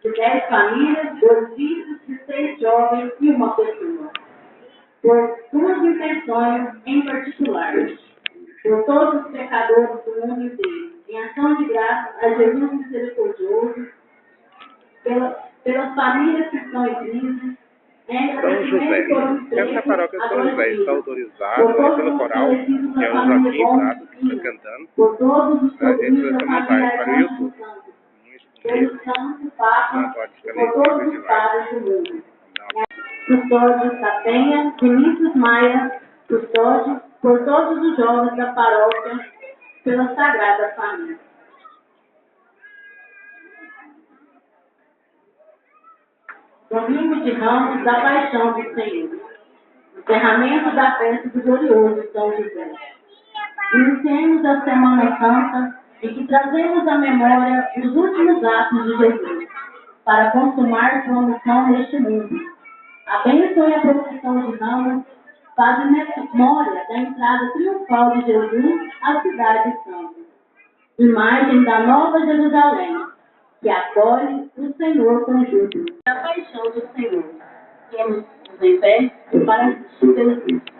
de 10 famílias, 2 filhos e 6 jovens e uma pessoa. Por suas intenções em particular, por todos os pecadores do mundo inteiro, em ação de graça a Jesus misericordioso, pelas famílias que estão em crise, São José. Essa paróquia São José está autorizada pelo coral, que é o Joaquim Prado, que está cantando. Por todos os A gente vai mandar para o YouTube. pelos santos papas, por todos os padres do mundo. Custódio da Penha, Vinícius Maia, custódio, por todos os jovens da paróquia, pela Sagrada Família. Domingo de Ramos da Paixão do Senhor. Encerramento da festa do glorioso São José. Iniciemos a Semana Santa em que trazemos à memória os últimos atos de Jesus, para consumar sua missão neste mundo. A bênção e a procissão de Ramos fazem memória da entrada triunfal de Jesus à cidade santa. Imagem da Nova Jerusalém, que acolhe o Senhor com júbilo. A paixão do Senhor. Temos nos em pé para assistir pelo Cristo.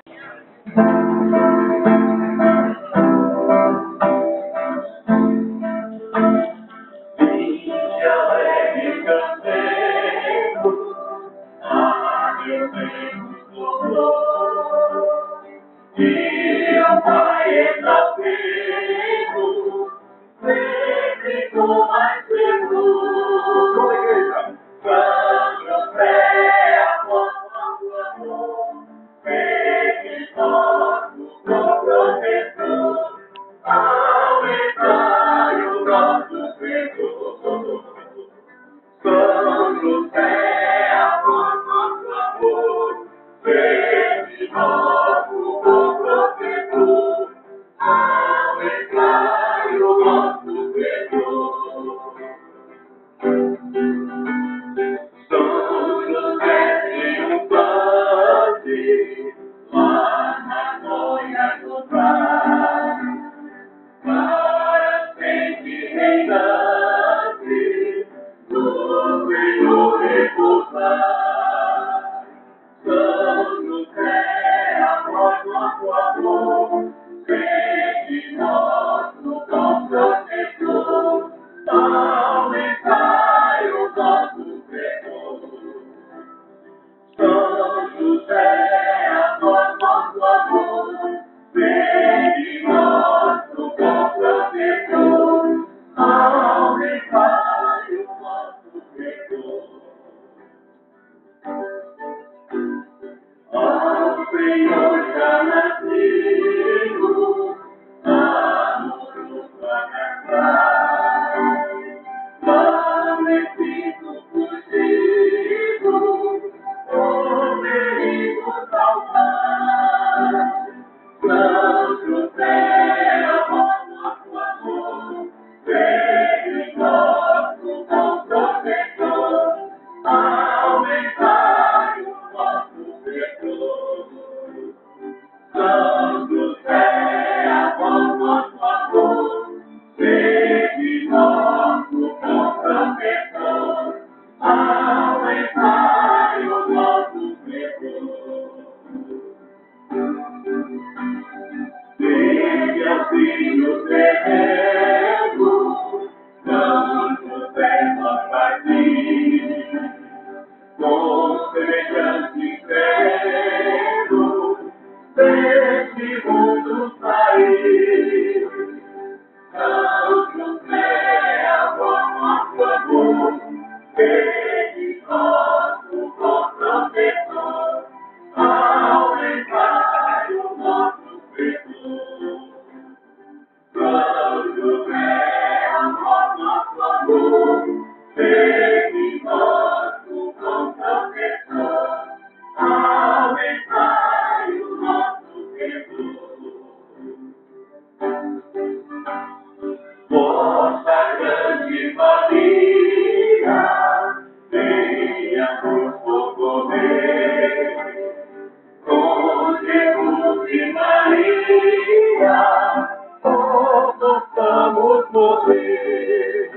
possamos morrer.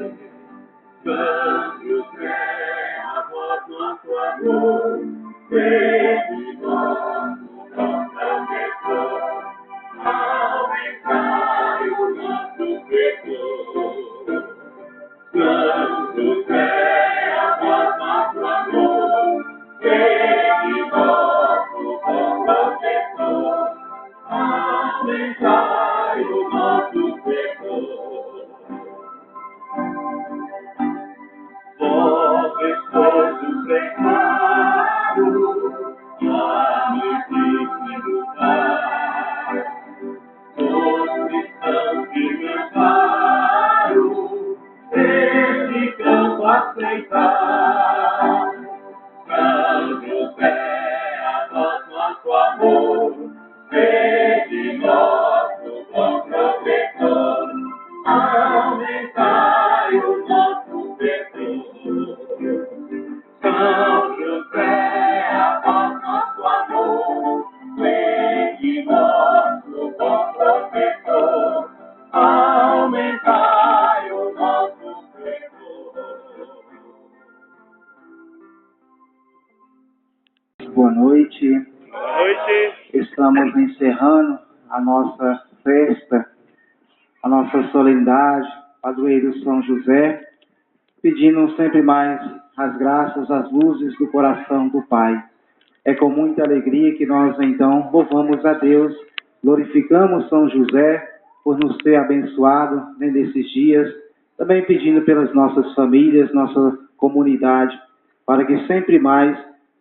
Santo Deus. Boa noite. Boa noite. Estamos encerrando a nossa festa, a nossa solenidade, padroeiro São José, pedindo sempre mais as graças, as luzes do coração do Pai. É com muita alegria que nós, então, louvamos a Deus, glorificamos São José por nos ter abençoado nesses dias, também pedindo pelas nossas famílias, nossa comunidade, para que sempre mais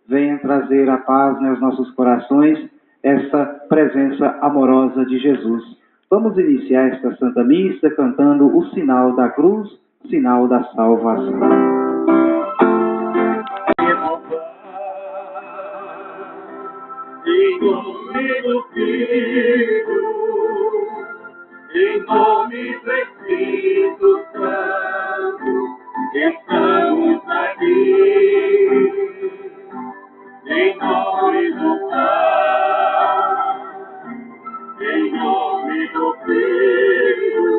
venha trazer a paz aos nossos corações, essa presença amorosa de Jesus. Vamos iniciar esta Santa Missa cantando o sinal da cruz, sinal da salvação. Em nome do Filho, em nome do Espírito Santo, estamos aqui. Em nome do Pai, em nome do Filho,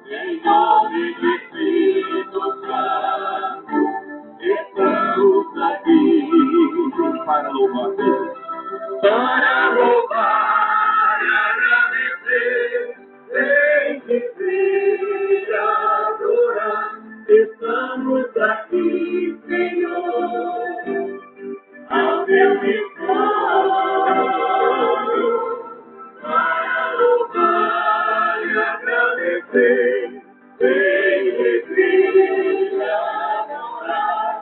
em nome do Espírito Santo, estamos aqui para louvar e agradecer, bendizir e adorar. Estamos aqui, Senhor, ao teu dispor, para louvar e agradecer, bendizir e adorar,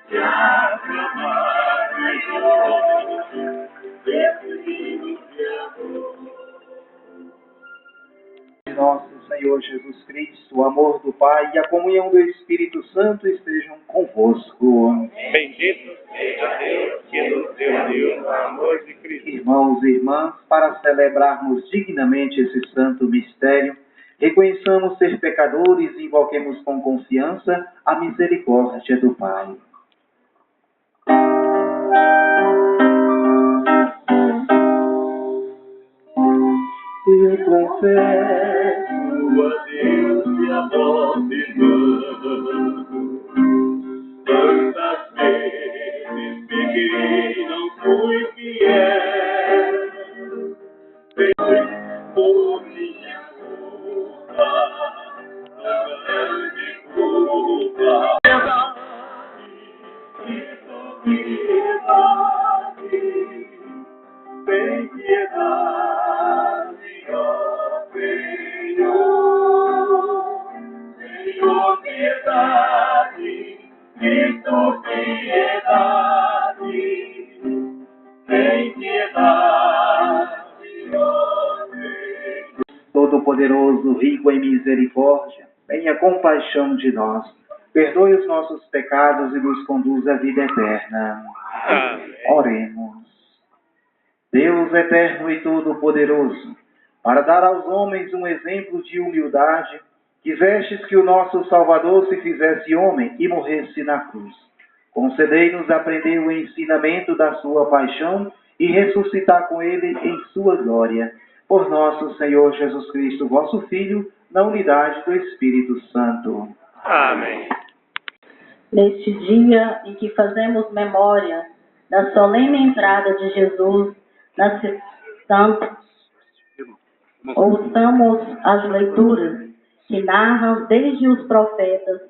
te aclamar, Senhor, definido de amor. Nosso Senhor Jesus Cristo, o amor do Pai e a comunhão do Espírito Santo estejam convosco. Bendito seja Deus que nos deu o amor de Cristo. Irmãos e irmãs, para celebrarmos dignamente esse santo mistério, reconheçamos ser pecadores e invoquemos com confiança a misericórdia do Pai. Eu confesso a Deus e a vosso irmão, tantas vezes pequei, não fui fiel, por minha culpa, a grande culpa. Tem piedade, ó Senhor, Senhor, piedade, Cristo, piedade, tem piedade, ó Senhor. Todo-Poderoso, rico em misericórdia, tenha compaixão de nós, perdoe os nossos pecados e nos conduz à vida eterna. Amém. Oremos. Deus eterno e todo-poderoso, para dar aos homens um exemplo de humildade, quisestes que o nosso Salvador se fizesse homem e morresse na cruz. Concedei-nos aprender o ensinamento da sua paixão e ressuscitar com ele em sua glória. Por nosso Senhor Jesus Cristo, vosso Filho, na unidade do Espírito Santo. Amém. Neste dia em que fazemos memória da solene entrada de Jesus na Santa, ouçamos as leituras que narram desde os profetas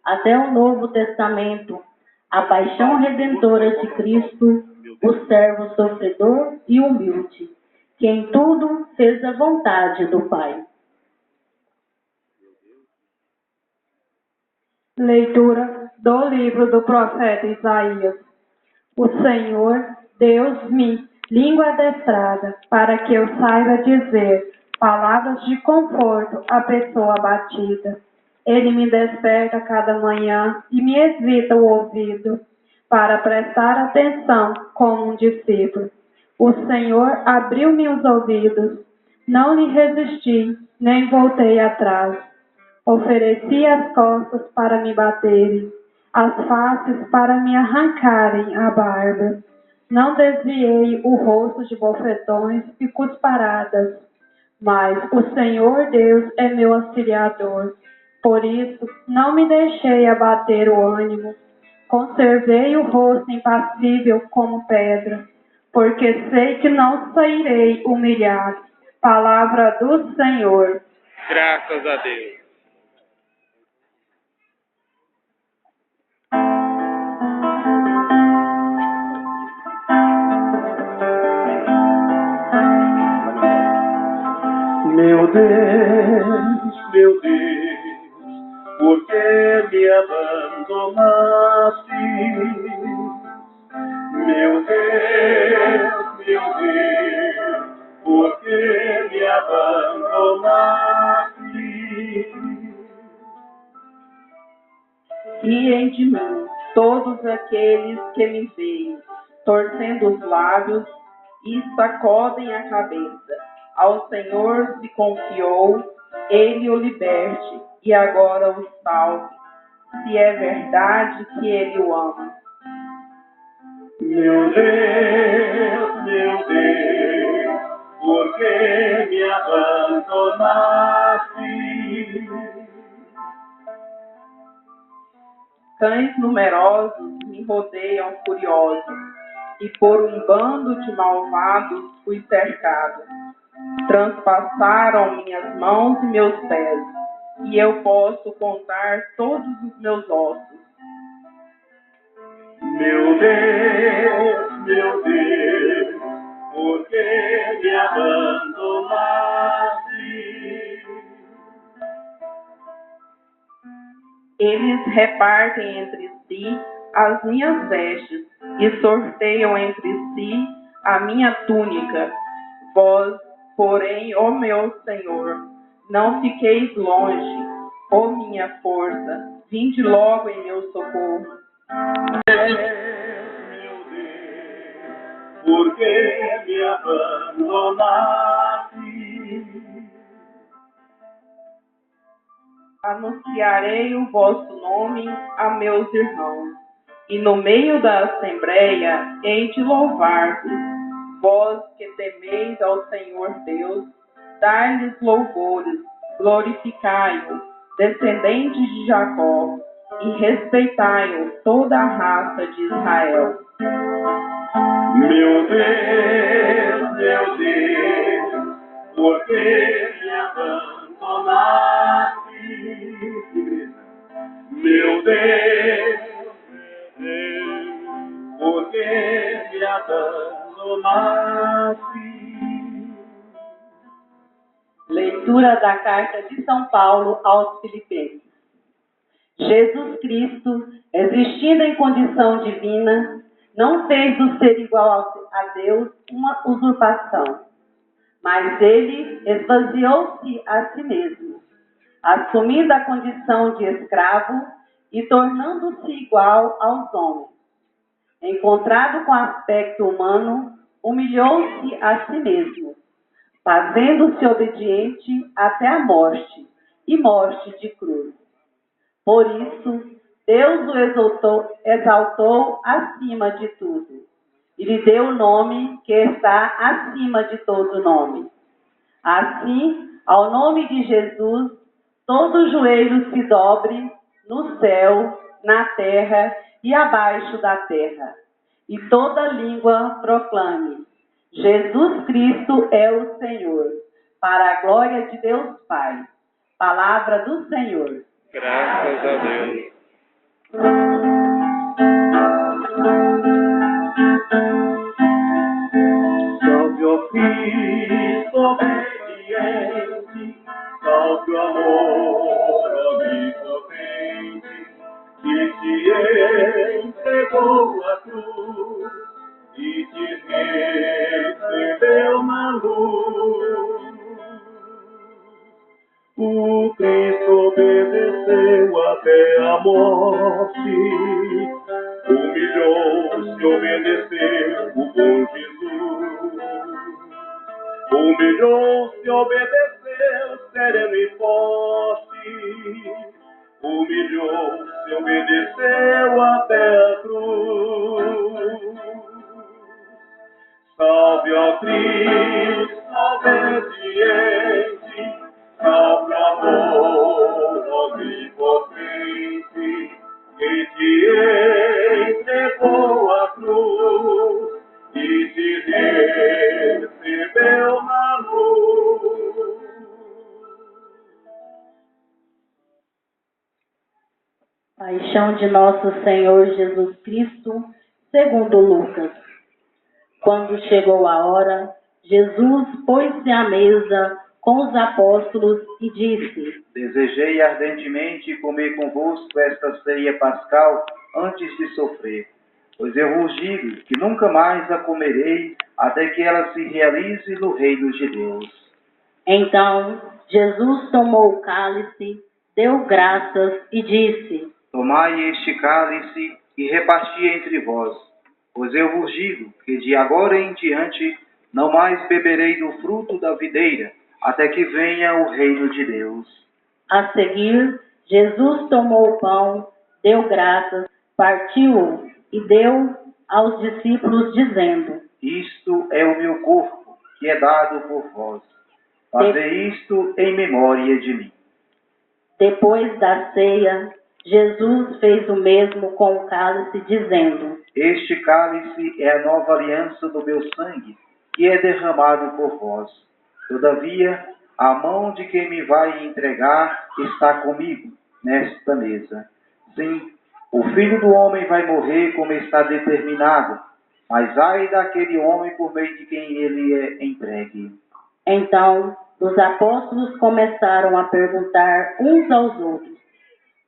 até o Novo Testamento a paixão redentora de Cristo, o servo sofredor e humilde, que em tudo fez a vontade do Pai. Leitura do livro do profeta Isaías. O Senhor, Deus-me, língua adestrada, para que eu saiba dizer palavras de conforto à pessoa abatida. Ele me desperta cada manhã e me excita o ouvido, para prestar atenção como um discípulo. O Senhor abriu-me os ouvidos, não lhe resisti, nem voltei atrás. Ofereci as costas para me baterem, as faces para me arrancarem a barba. Não desviei o rosto de bofetões e cusparadas, mas o Senhor Deus é meu auxiliador. Por isso, não me deixei abater o ânimo. Conservei o rosto impassível como pedra, porque sei que não sairei humilhado. Palavra do Senhor. Graças a Deus. Meu Deus, por que me abandonaste? Meu Deus, por que me abandonaste? Riem de mim todos aqueles que me veem, torcendo os lábios e sacodem a cabeça. Ao Senhor se confiou, Ele o liberte e agora o salve, se é verdade que Ele o ama. Meu Deus, por que me abandonaste? Cães numerosos me rodeiam furiosos, e por um bando de malvados fui cercado. Transpassaram minhas mãos e meus pés, e eu posso contar todos os meus ossos. Meu Deus, por que me abandonaste? Eles repartem entre si as minhas vestes e sorteiam entre si a minha túnica. Vós, porém, ó meu Senhor, não fiqueis longe, ó minha força, vinde logo em meu socorro. Meu Deus, por que me abandonaste? Anunciarei o vosso nome a meus irmãos, e no meio da assembleia hei de louvar-vos. Vós que temeis ao Senhor Deus, dai-lhes louvores, glorificai-o, descendentes de Jacó, e respeitai-o toda a raça de Israel. Meu Deus, por que me abandonaste? Meu Deus, por que me abandonaste? Leitura da carta de São Paulo aos Filipenses. Jesus Cristo, existindo em condição divina, não fez do ser igual a Deus uma usurpação, mas ele esvaziou-se a si mesmo, assumindo a condição de escravo e tornando-se igual aos homens. Encontrado com aspecto humano, humilhou-se a si mesmo, fazendo-se obediente até a morte, e morte de cruz. Por isso, Deus o exaltou acima de tudo, e lhe deu o nome que está acima de todo nome. Assim, ao nome de Jesus, todo joelho se dobre no céu, na terra e abaixo da terra. E toda língua proclame: Jesus Cristo é o Senhor, para a glória de Deus Pai. Palavra do Senhor. Graças a Deus. Salve, ó Cristo obediente, salve o amor onipotente, que te entregou a cruz e te recebeu na luz. O Cristo obedeceu até a morte, humilhou-se, obedeceu o bom Jesus. Humilhou-se, obedeceu, sereno e forte. Humilhou-se, obedeceu até a cruz. Salve, ó Cristo obediente, salve o amor onipotente, que te entregou a cruz e te recebeu na luz. Paixão de nosso Senhor Jesus Cristo, segundo Lucas. Quando chegou a hora, Jesus pôs-se à mesa com os apóstolos e disse: Desejei ardentemente comer convosco esta ceia pascal antes de sofrer, pois eu vos digo que nunca mais a comerei até que ela se realize no reino de Deus. Então Jesus tomou o cálice, deu graças e disse: Tomai este cálice e reparti entre vós, pois eu vos digo que de agora em diante não mais beberei do fruto da videira, até que venha o reino de Deus. A seguir, Jesus tomou o pão, deu graças, partiu-o e deu aos discípulos, dizendo: Isto é o meu corpo, que é dado por vós. Fazei isto em memória de mim. Depois da ceia, Jesus fez o mesmo com o cálice, dizendo: Este cálice é a nova aliança do meu sangue, que é derramado por vós. Todavia, a mão de quem me vai entregar está comigo nesta mesa. Sim, o Filho do Homem vai morrer como está determinado, mas ai daquele homem por meio de quem ele é entregue. Então, os apóstolos começaram a perguntar uns aos outros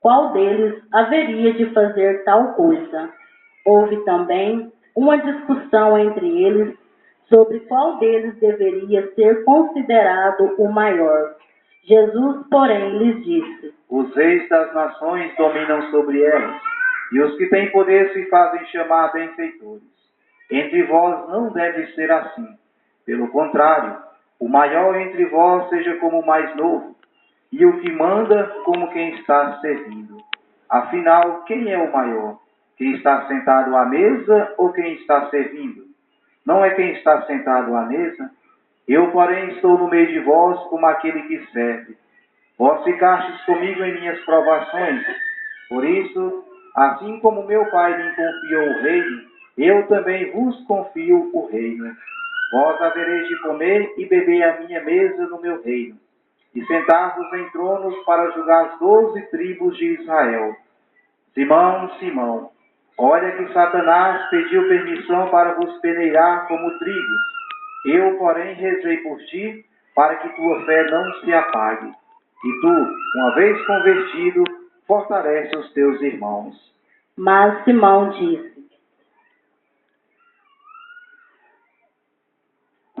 qual deles haveria de fazer tal coisa. Houve também uma discussão entre eles sobre qual deles deveria ser considerado o maior. Jesus, porém, lhes disse: Os reis das nações dominam sobre elas, e os que têm poder se fazem chamar benfeitores. Entre vós não deve ser assim. Pelo contrário, o maior entre vós seja como o mais novo, e o que manda como quem está servindo. Afinal, quem é o maior? Quem está sentado à mesa ou quem está servindo? Não é quem está sentado à mesa? Eu, porém, estou no meio de vós como aquele que serve. Vós ficastes comigo em minhas provações. Por isso, assim como meu Pai me confiou o reino, eu também vos confio o reino. Vós havereis de comer e beber à minha mesa no meu reino, e sentar-vos em tronos para julgar as 12 tribos de Israel. Simão, Simão, olha que Satanás pediu permissão para vos peneirar como trigo. Eu, porém, rezei por ti, para que tua fé não se apague. E tu, uma vez convertido, fortalece os teus irmãos. Mas Simão disse: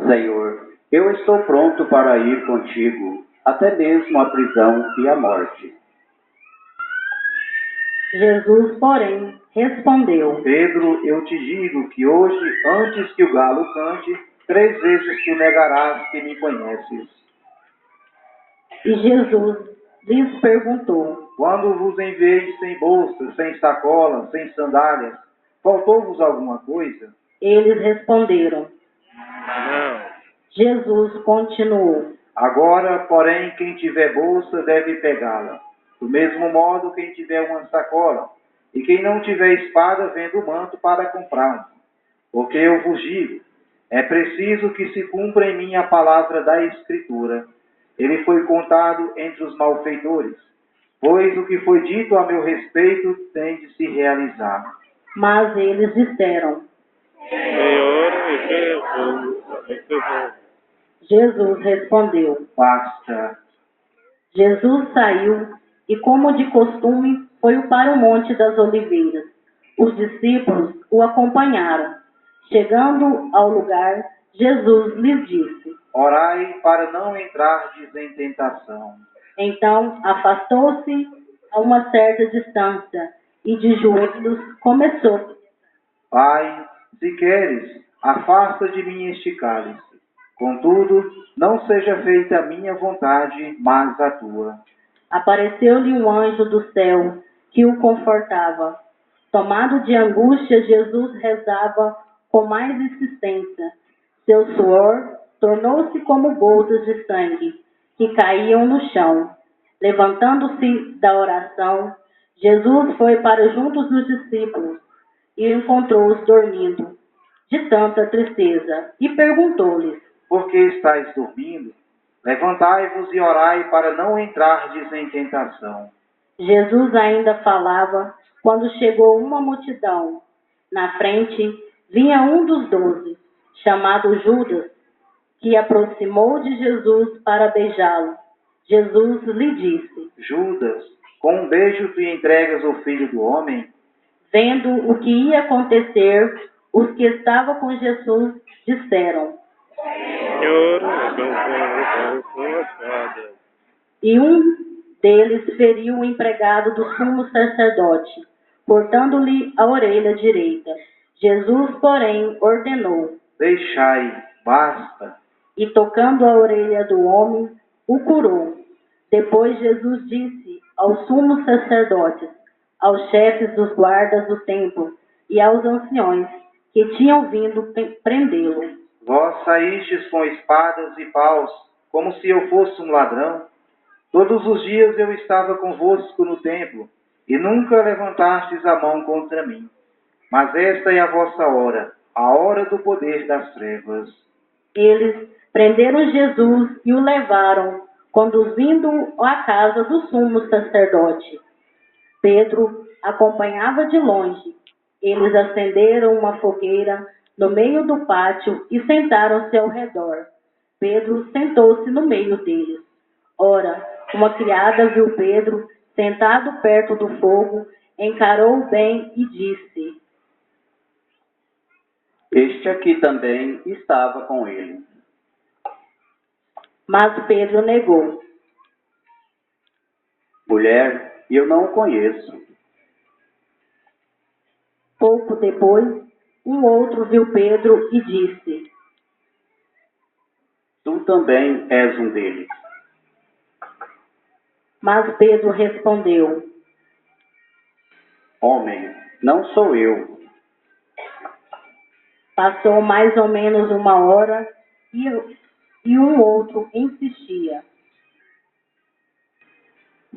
Senhor, eu estou pronto para ir contigo, até mesmo à prisão e à morte. Jesus, porém, respondeu: Pedro, eu te digo que hoje, antes que o galo cante, 3 vezes tu negarás que me conheces. E Jesus lhes perguntou: Quando vos enviei sem bolsa, sem sacola, sem sandálias, faltou-vos alguma coisa? Eles responderam. Não. Jesus continuou: Agora, porém, quem tiver bolsa deve pegá-la. Do mesmo modo, quem tiver uma sacola, E quem não tiver espada, venda o manto para comprá-lo. Porque eu vos digo, é preciso que se cumpra em mim a palavra da Escritura. Ele foi contado entre os malfeitores, pois o que foi dito a meu respeito tem de se realizar. Mas eles disseram. Senhor, esse povo. Jesus respondeu. Basta. Jesus saiu e, como de costume, foi para o Monte das Oliveiras. Os discípulos o acompanharam. Chegando ao lugar, Jesus lhes disse. Orai para não entrardes em tentação. Então afastou-se a uma certa distância e de joelhos começou. Pai, se queres, afasta de mim este cálice. Contudo, não seja feita a minha vontade, mas a tua. Apareceu-lhe um anjo do céu que o confortava. Tomado de angústia, Jesus rezava com mais insistência. Seu suor tornou-se como gotas de sangue que caíam no chão. Levantando-se da oração, Jesus foi para junto dos discípulos e encontrou-os dormindo, de tanta tristeza, e perguntou-lhes. Por que estáis dormindo? Levantai-vos e orai para não entrardes em tentação. Jesus ainda falava quando chegou uma multidão. Na frente vinha um dos 12, chamado Judas, que aproximou de Jesus para beijá-lo. Jesus lhe disse. Judas, com um beijo tu entregas o Filho do Homem? Vendo o que ia acontecer, os que estavam com Jesus disseram. Senhor, abençoe sua espada. E um deles feriu o empregado do sumo sacerdote, cortando-lhe a orelha direita. Jesus, porém, ordenou. Deixai, basta. E tocando a orelha do homem, o curou. Depois Jesus disse aos sumos sacerdotes, aos chefes dos guardas do templo e aos anciões que tinham vindo prendê-lo. Vós saístes com espadas e paus, como se eu fosse um ladrão. Todos os dias eu estava convosco no templo, e nunca levantastes a mão contra mim. Mas esta é a vossa hora, a hora do poder das trevas. Eles prenderam Jesus e o levaram, conduzindo-o à casa do sumo sacerdote. Pedro acompanhava de longe. Eles acenderam uma fogueira no meio do pátio e sentaram-se ao redor. Pedro sentou-se no meio deles. Ora, uma criada viu Pedro sentado perto do fogo, encarou-o bem e disse: Este aqui também estava com ele. Mas Pedro negou. Mulher, eu não o conheço. Pouco depois, um outro viu Pedro e disse: Tu também és um deles. Mas Pedro respondeu: Homem, não sou eu. Passou mais ou menos uma hora e um outro insistia: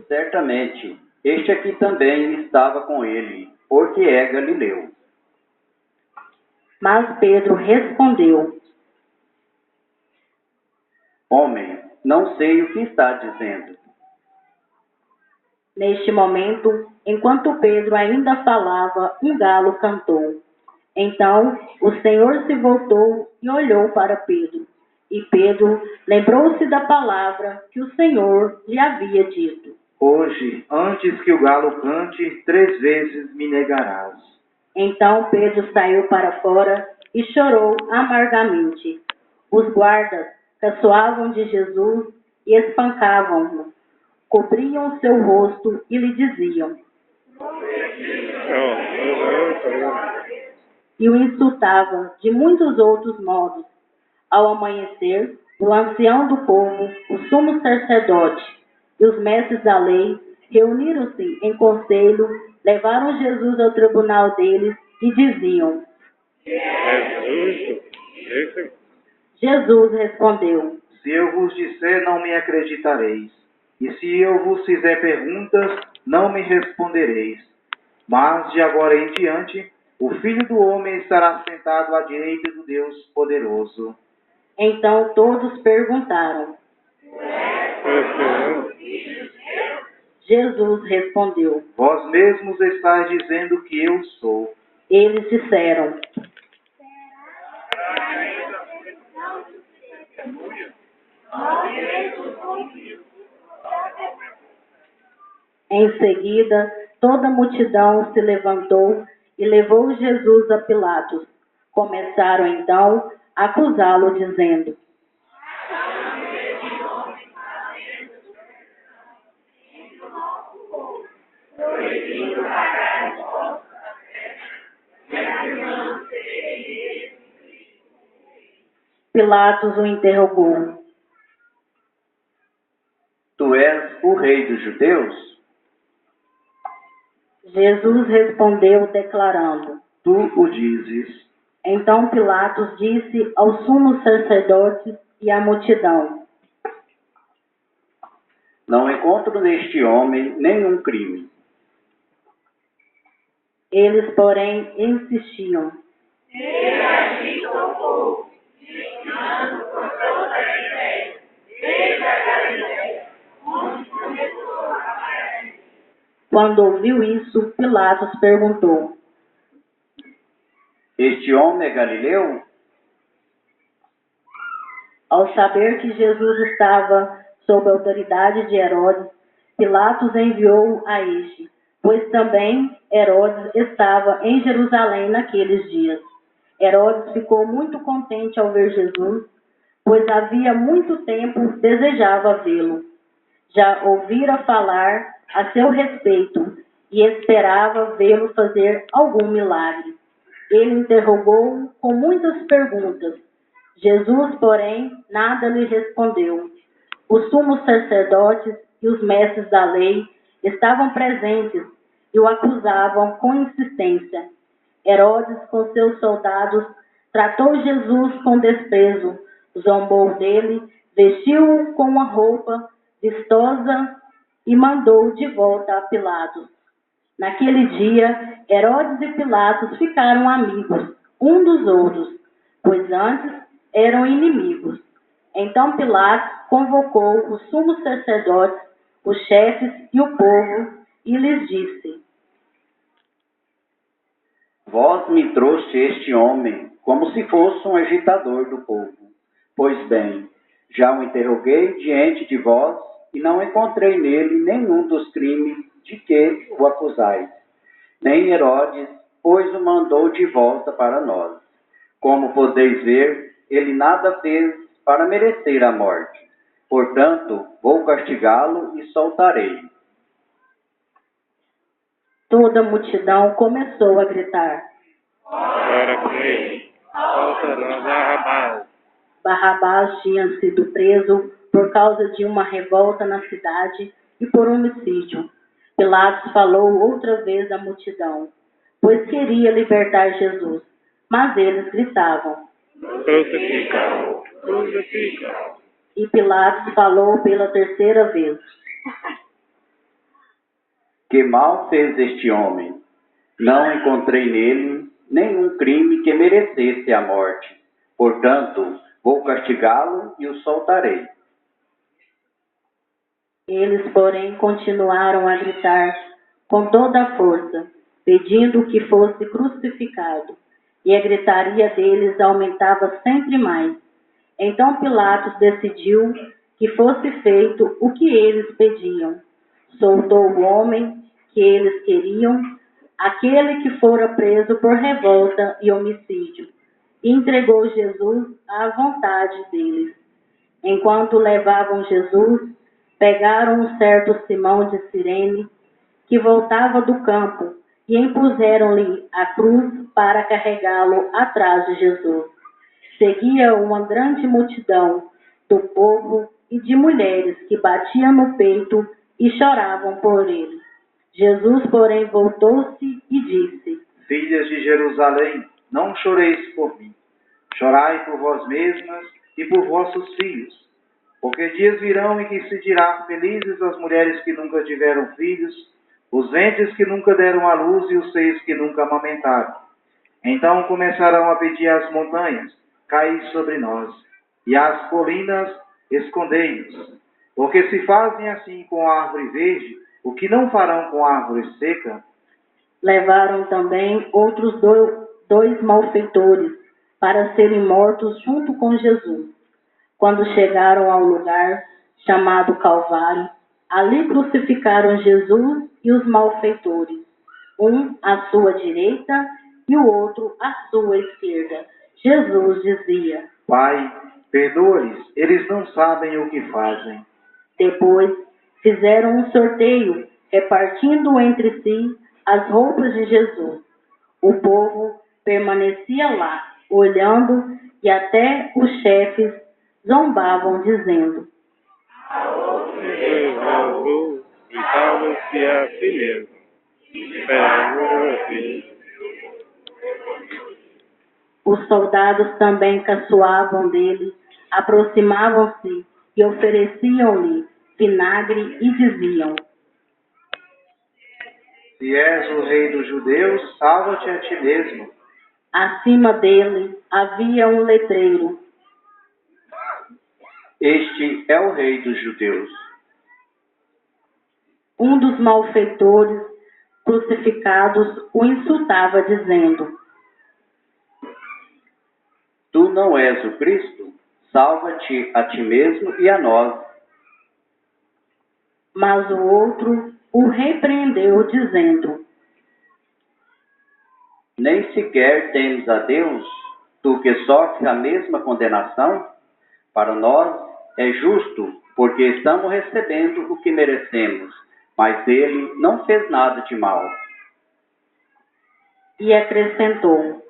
Certamente, este aqui também estava com ele, porque é galileu. Mas Pedro respondeu: Homem, não sei o que está dizendo. Neste momento, enquanto Pedro ainda falava, um galo cantou. Então o Senhor se voltou e olhou para Pedro. E Pedro lembrou-se da palavra que o Senhor lhe havia dito: Hoje, antes que o galo cante, 3 vezes me negarás. Então Pedro saiu para fora e chorou amargamente. Os guardas caçoavam de Jesus e espancavam-no. Cobriam seu rosto e lhe diziam. E o insultavam de muitos outros modos. Ao amanhecer, o ancião do povo, o sumo sacerdote e os mestres da lei reuniram-se em conselho, levaram Jesus ao tribunal deles e diziam: Jesus respondeu: Se eu vos disser, não me acreditareis. E se eu vos fizer perguntas, não me respondereis. Mas de agora em diante, o Filho do Homem estará sentado à direita do Deus Poderoso. Então todos perguntaram. Jesus respondeu. Vós mesmos estáis dizendo que eu sou. Eles disseram. Em seguida, toda a multidão se levantou e levou Jesus a Pilatos. Começaram então a acusá-lo, dizendo: Pilatos o interrogou. Tu és o rei dos judeus? Jesus respondeu, declarando. Tu o dizes. Então Pilatos disse aos sumos sacerdotes e à multidão: Não encontro neste homem nenhum crime. Eles, porém, insistiam. Quando ouviu isso, Pilatos perguntou: Este homem é galileu? Ao saber que Jesus estava sob a autoridade de Herodes, Pilatos enviou a este, pois também Herodes estava em Jerusalém naqueles dias. Herodes ficou muito contente ao ver Jesus, pois havia muito tempo desejava vê-lo. Já ouvira falar a seu respeito e esperava vê-lo fazer algum milagre. Ele interrogou-o com muitas perguntas. Jesus, porém, nada lhe respondeu. Os sumos sacerdotes e os mestres da lei estavam presentes e o acusavam com insistência. Herodes, com seus soldados, tratou Jesus com desprezo, zombou dele, vestiu-o com uma roupa vistosa e mandou de volta a Pilatos. Naquele dia, Herodes e Pilatos ficaram amigos um dos outros, pois antes eram inimigos. Então Pilatos convocou os sumos sacerdotes, os chefes e o povo e lhes disse: Vós me trouxe este homem como se fosse um agitador do povo. Pois bem, já o interroguei diante de vós e não encontrei nele nenhum dos crimes de que o acusais. Nem Herodes, pois o mandou de volta para nós. Como podeis ver, ele nada fez para merecer a morte. Portanto, vou castigá-lo e soltarei. Toda a multidão começou a gritar: Para com ele, solta-nos Barrabás. Barrabás tinha sido preso por causa de uma revolta na cidade e por homicídio. Pilatos falou outra vez à multidão, pois queria libertar Jesus. Mas eles gritavam. Crucifica-o, crucifica-o. E Pilatos falou pela terceira vez. Que mal fez este homem? Não encontrei nele nenhum crime que merecesse a morte. Portanto, vou castigá-lo e o soltarei. Eles, porém, continuaram a gritar com toda a força, pedindo que fosse crucificado. E a gritaria deles aumentava sempre mais. Então Pilatos decidiu que fosse feito o que eles pediam. Soltou o homem que eles queriam, aquele que fora preso por revolta e homicídio, e entregou Jesus à vontade deles. Enquanto levavam Jesus, pegaram um certo Simão de Cirene, que voltava do campo, e impuseram-lhe a cruz para carregá-lo atrás de Jesus. Seguia uma grande multidão do povo e de mulheres que batiam no peito e choravam por ele. Jesus, porém, voltou-se e disse: Filhas de Jerusalém, não choreis por mim. Chorai por vós mesmas e por vossos filhos. Porque dias virão em que se dirá: felizes as mulheres que nunca tiveram filhos, os ventres que nunca deram à luz e os seios que nunca amamentaram. Então começarão a pedir às montanhas, caí sobre nós, e às colinas, escondei-nos. Porque se fazem assim com a árvore verde, o que não farão com a árvore seca? Levaram também outros dois malfeitores para serem mortos junto com Jesus. Quando chegaram ao lugar chamado Calvário, ali crucificaram Jesus e os malfeitores, um à sua direita e o outro à sua esquerda. Jesus dizia: Pai, perdoa-lhes, eles não sabem o que fazem. Depois fizeram um sorteio, repartindo entre si as roupas de Jesus. O povo permanecia lá, olhando, e até os chefes zombavam, dizendo: Jesus e salva-se a si mesmo. Esperamos. Os soldados também caçoavam dele, aproximavam-se e ofereciam-lhe vinagre e diziam: Se és o rei dos judeus, salva-te a ti mesmo. Acima dele havia um letreiro: Este é o rei dos judeus. Um dos malfeitores crucificados o insultava, dizendo: Tu não és o Cristo? Salva-te a ti mesmo e a nós. Mas o outro o repreendeu, dizendo: Nem sequer temes a Deus, tu que sofres a mesma condenação? Para nós é justo, porque estamos recebendo o que merecemos, mas ele não fez nada de mal. E acrescentou: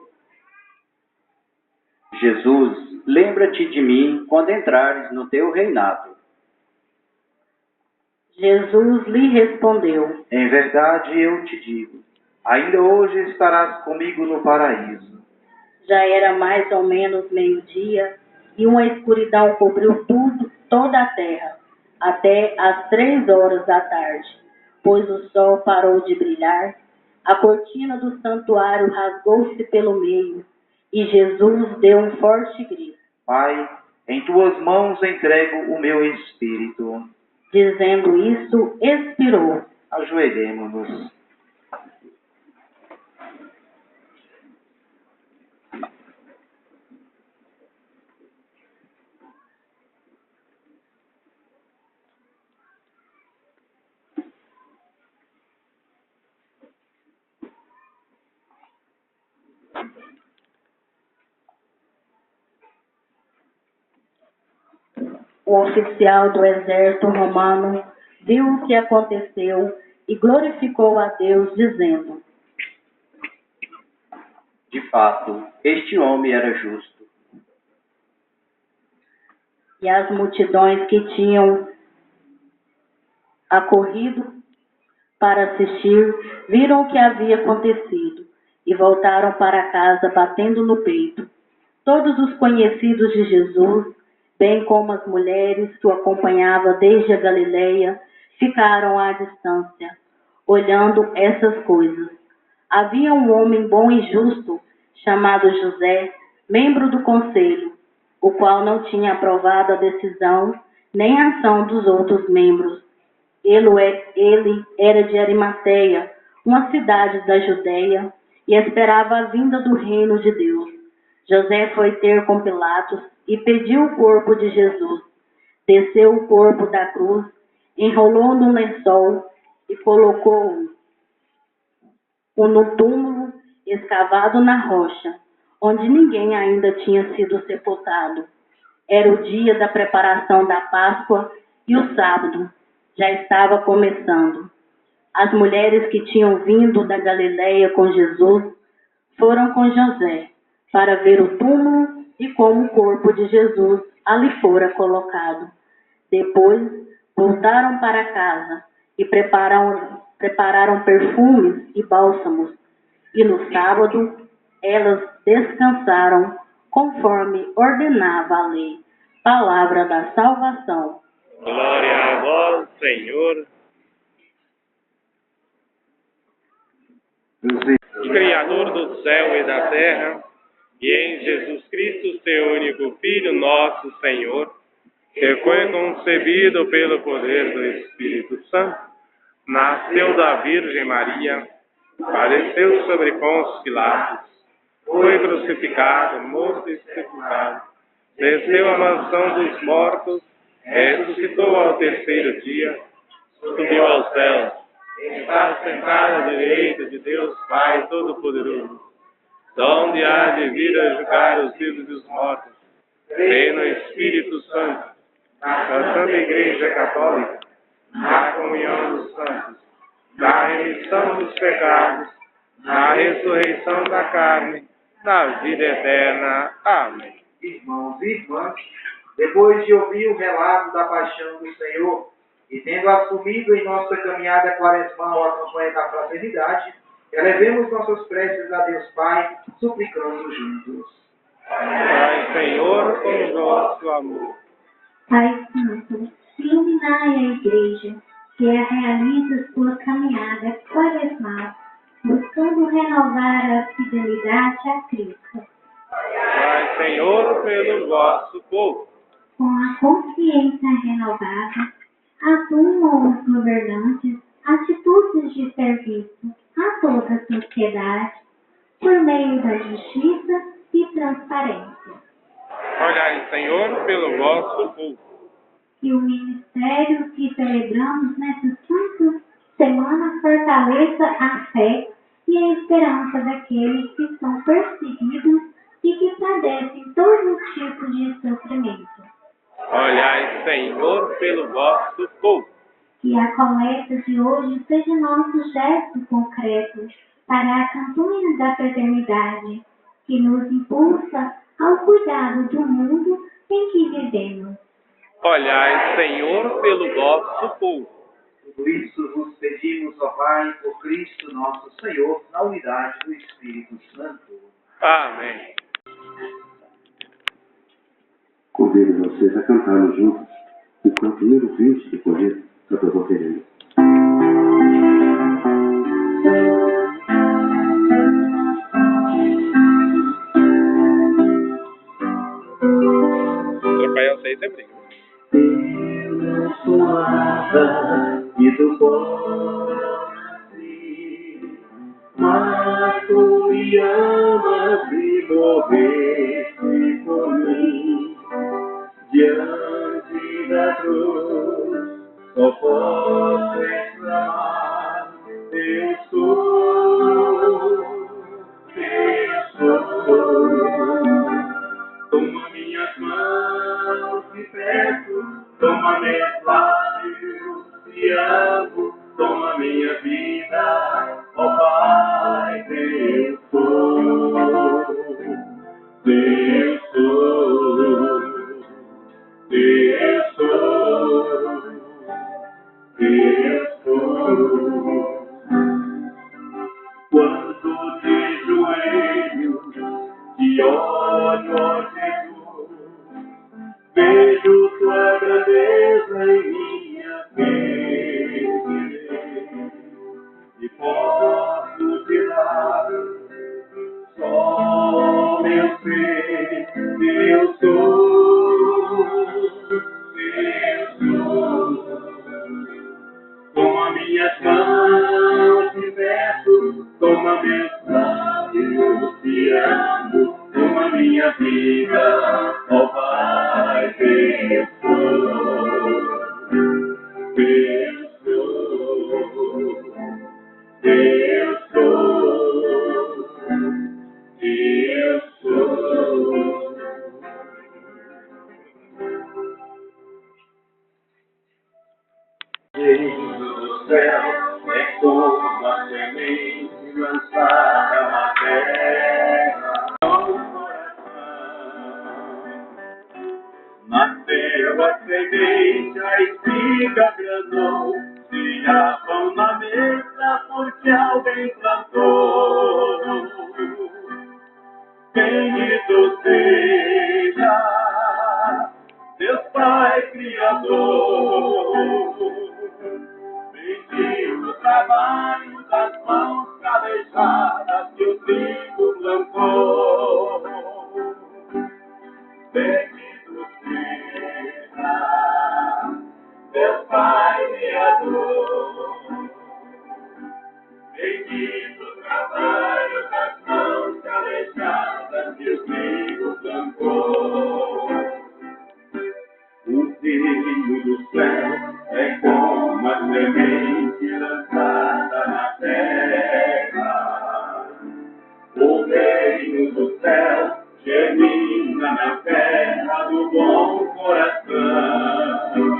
Jesus, lembra-te de mim quando entrares no teu reinado. Jesus lhe respondeu: Em verdade eu te digo, ainda hoje estarás comigo no paraíso. Já era mais ou menos meio-dia, e uma escuridão cobriu toda a terra, até às 3 horas da tarde, pois o sol parou de brilhar, a cortina do santuário rasgou-se pelo meio, e Jesus deu um forte grito. Pai, em tuas mãos entrego o meu espírito. Dizendo isso, expirou. Ajoelhemo-nos. O oficial do exército romano viu o que aconteceu e glorificou a Deus, dizendo: De fato, este homem era justo. E as multidões que tinham acorrido para assistir viram o que havia acontecido e voltaram para casa batendo no peito. Todos os conhecidos de Jesus, bem como as mulheres que o acompanhavam desde a Galileia, ficaram à distância, olhando essas coisas. Havia um homem bom e justo, chamado José, membro do conselho, o qual não tinha aprovado a decisão nem a ação dos outros membros. Ele era de Arimateia, uma cidade da Judeia, e esperava a vinda do reino de Deus. José foi ter com Pilatos e pediu o corpo de Jesus. Desceu o corpo da cruz, enrolou num lençol e colocou-o no túmulo escavado na rocha, onde ninguém ainda tinha sido sepultado. Era o dia da preparação da Páscoa e o sábado já estava começando. As mulheres que tinham vindo da Galileia com Jesus foram com José para ver o túmulo e como o corpo de Jesus ali fora colocado. Depois voltaram para casa e prepararam perfumes e bálsamos. E no sábado elas descansaram conforme ordenava a lei. Palavra da salvação. Glória a vós, Senhor. Criador do céu e da terra, e em Jesus Cristo, seu único Filho, nosso Senhor, que foi concebido pelo poder do Espírito Santo, nasceu da Virgem Maria, padeceu sobre Pôncio Pilatos, foi crucificado, morto e sepultado, desceu à mansão dos mortos, ressuscitou ao terceiro dia, subiu aos céus, está sentado à direita de Deus Pai Todo-Poderoso, donde há de vir a julgar os vivos e os mortos. Crê no Espírito Santo, na Santa Igreja Católica, na comunhão dos santos, na remissão dos pecados, na ressurreição da carne, na vida eterna. Amém. Irmãos e irmãs, depois de ouvir o relato da paixão do Senhor e tendo assumido em nossa caminhada quaresmal a campanha da fraternidade, elevemos nossas preces a Deus Pai, suplicando juntos. Pai, Senhor, com o vosso amor. Pai Santo, iluminai a Igreja, que realiza sua caminhada quaresmal, buscando renovar a fidelidade a Cristo. Pai, Senhor, pelo vosso povo. Com a consciência renovada, assumam os governantes atitudes de serviço a toda a sociedade, por meio da justiça e transparência. Olhai, Senhor, pelo vosso povo. Que o ministério que celebramos nessa santa semana fortaleça a fé e a esperança daqueles que são perseguidos e que padecem todos os tipos de sofrimento. Olhai, Senhor, pelo vosso povo. Que a coleta de hoje seja nosso gesto concreto para a campanha da fraternidade, que nos impulsa ao cuidado do mundo em que vivemos. Olhai, Senhor, pelo vosso povo. Tudo isso vos pedimos, ó Pai, por Cristo nosso Senhor, na unidade do Espírito Santo. Amém. Convido vocês a cantarmos juntos o canto número 20 do poema Santa Roterena. Rafael 6 é briga. Pela suada e do posse, mas tu me amas e morreste por mim. Diante da cruz, só posso exclamar: eu sou. Toma minhas mãos e peço, toma meus lábios e amo, toma minha vida, ó Pai, Deus sou, Deus sou, Deus sou, Deus sou. Quando de joelhos te olho, ó Jesus, vejo tua grandeza em minha vida e posso te dar só meu ser, eu sou, eu sou. Toma minhas mãos e peço, toma meus lábios e amo, toma minha vida, ó Pai, Deus sou, Deus sou, Deus sou, Deus sou. Deus do céu é como a semente lançada na terra. Nasceu a semente, a espiga granou, se há pão na mesa porque alguém plantou. Bendito seja Deus Pai Criador. Bendito o trabalho das mãos calejadas. desgraçadas que o trigo plantou. Bendito seja Deus Pai Criador. Bendito o trabalho das mãos calejadas que o trigo plantou. O reino do céu é como a semente lançada na terra. O reino do céu germina na terra do bom coração.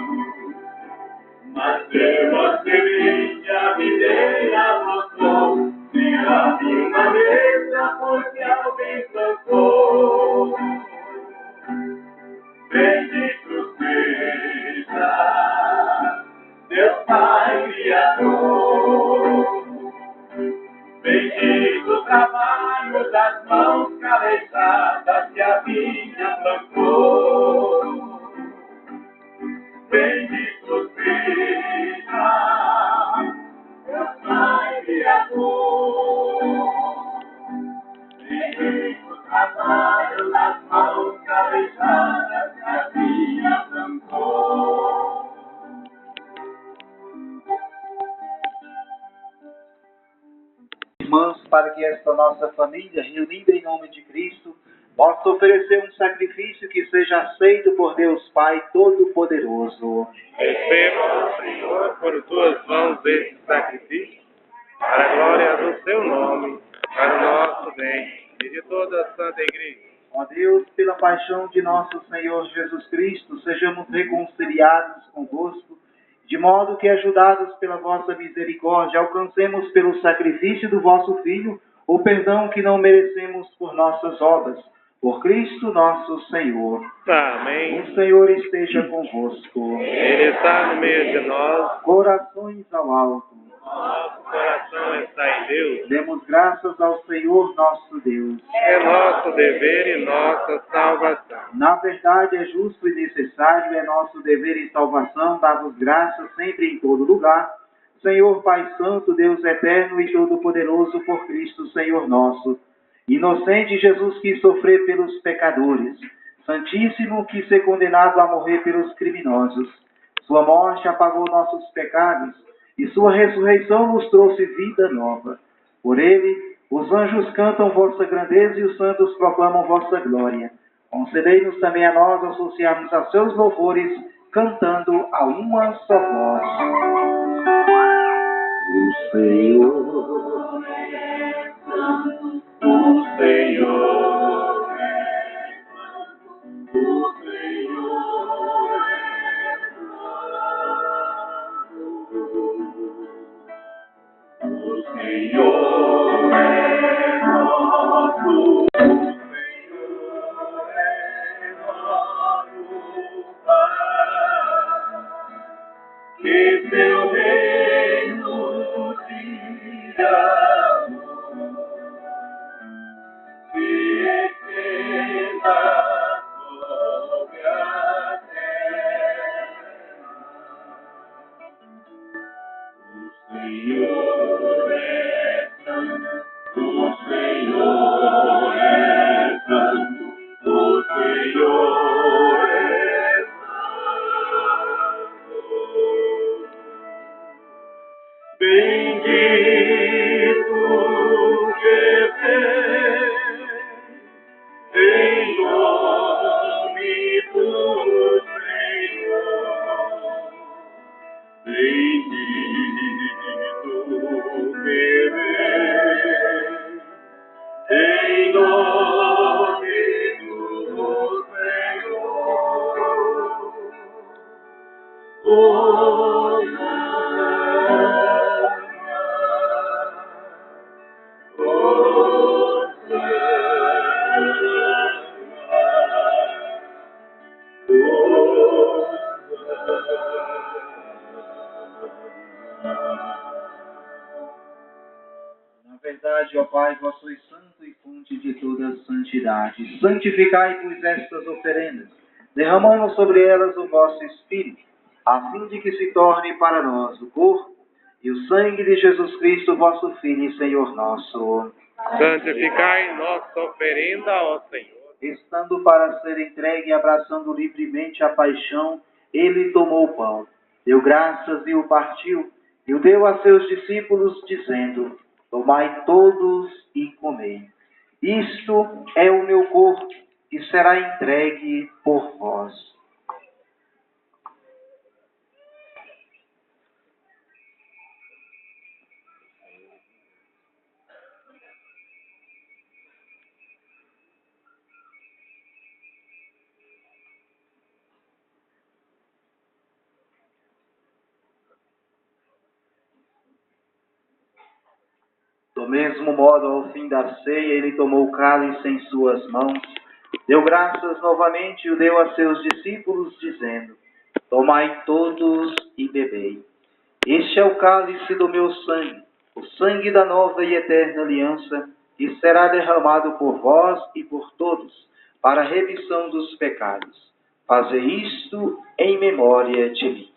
Mas deu a semente, a videira brotou, se abriu uma mesa porque alguém plantou. Bendito seja Deus Pai Criador. Bendito o trabalho das mãos calejadas que a vinha plantou. Bendito seja Deus Pai Criador. Bendito o trabalho das mãos calejadas que a vinha plantou. Irmãos, para que esta nossa família, reunida em nome de Cristo, possa oferecer um sacrifício que seja aceito por Deus Pai Todo-Poderoso. Receba, Senhor, por tuas mãos este sacrifício, para a glória do seu nome, para o nosso bem e de toda a Santa Igreja. Ó Deus, pela paixão de nosso Senhor Jesus Cristo, sejamos reconciliados convosco, de modo que, ajudados pela vossa misericórdia, alcancemos pelo sacrifício do vosso Filho o perdão que não merecemos por nossas obras. Por Cristo nosso Senhor. Amém. O Senhor esteja convosco. Ele está no meio de nós. Corações ao alto. Nosso coração está em Deus. Demos graças ao Senhor nosso Deus. É nosso dever e nossa salvação. Na verdade, é justo e necessário, é nosso dever e salvação, dar-vos graças sempre e em todo lugar, Senhor Pai Santo, Deus eterno e todo-poderoso, por Cristo Senhor nosso. Inocente Jesus quis sofrer pelos pecadores, Santíssimo quis ser condenado a morrer pelos criminosos. Sua morte apagou nossos pecados e sua ressurreição nos trouxe vida nova. Por ele, os anjos cantam vossa grandeza e os santos proclamam vossa glória. Concedei-nos também a nós associarmos a seus louvores, cantando a uma só voz. O Senhor é santo, o Senhor é santo, o Senhor é santo. O Senhor é nosso, o Senhor é nosso Pai. Que seu reino de amor se estenda sobre a terra. O Senhor é santo, o Senhor é santo, o Senhor é santo. Bendito que vem em nome do Senhor. Bendito que vem em nome do Senhor. Na verdade, ó Pai, vós sois santo e fonte de toda santidade. Santificai, pois, estas oferendas, derramando sobre elas o vosso Espírito, a fim de que se torne para nós o corpo e o sangue de Jesus Cristo, vosso Filho e Senhor nosso. Santificai nossa oferenda, ó Senhor. Estando para ser entregue e abraçando livremente a paixão, ele tomou o pão, deu graças e o partiu, e o deu a seus discípulos, dizendo: tomai todos e comei. Isto é o meu corpo, que será entregue por vós. Do mesmo modo, ao fim da ceia, ele tomou o cálice em suas mãos, deu graças novamente e o deu a seus discípulos, dizendo: tomai todos e bebei. Este é o cálice do meu sangue, o sangue da nova e eterna aliança, que será derramado por vós e por todos, para a remissão dos pecados. Fazei isto em memória de mim.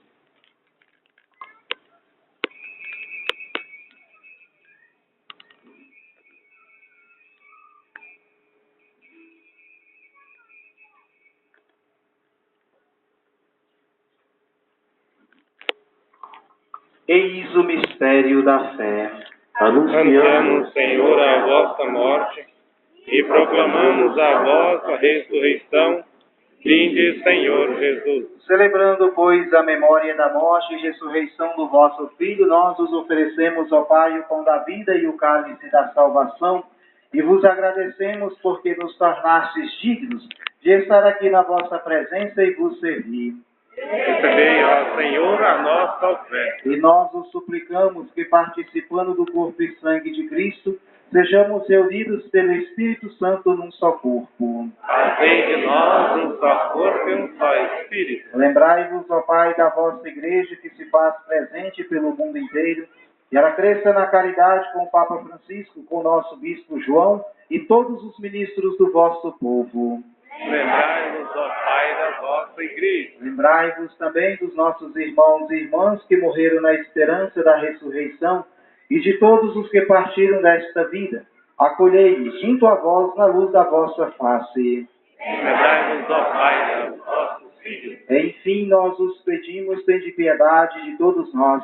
Eis o mistério da fé. Anunciamos, Senhor, a vossa morte e proclamamos a vossa ressurreição. Vinde, Senhor Jesus. Celebrando, pois, a memória da morte e ressurreição do vosso Filho, nós os oferecemos, ó Pai, o pão da vida e o cálice da salvação, e vos agradecemos porque nos tornastes dignos de estar aqui na vossa presença e vos servir. Recebei, ó Senhor, a nossa oferta. E nós os suplicamos que, participando do corpo e sangue de Cristo, sejamos reunidos pelo Espírito Santo num só corpo. Fazei de nós um só corpo e um só Espírito. Lembrai-vos, ó Pai, da vossa Igreja que se faz presente pelo mundo inteiro, e ela cresça na caridade com o Papa Francisco, com o nosso Bispo João e todos os ministros do vosso povo. Lembrai-vos, ó Pai, da vossa Igreja. Lembrai-vos também dos nossos irmãos e irmãs que morreram na esperança da ressurreição e de todos os que partiram desta vida. Acolhei-os junto a vós na luz da vossa face. Lembrai-vos, ó Pai, dos vossos filhos. Enfim, nós os pedimos, tende piedade de todos nós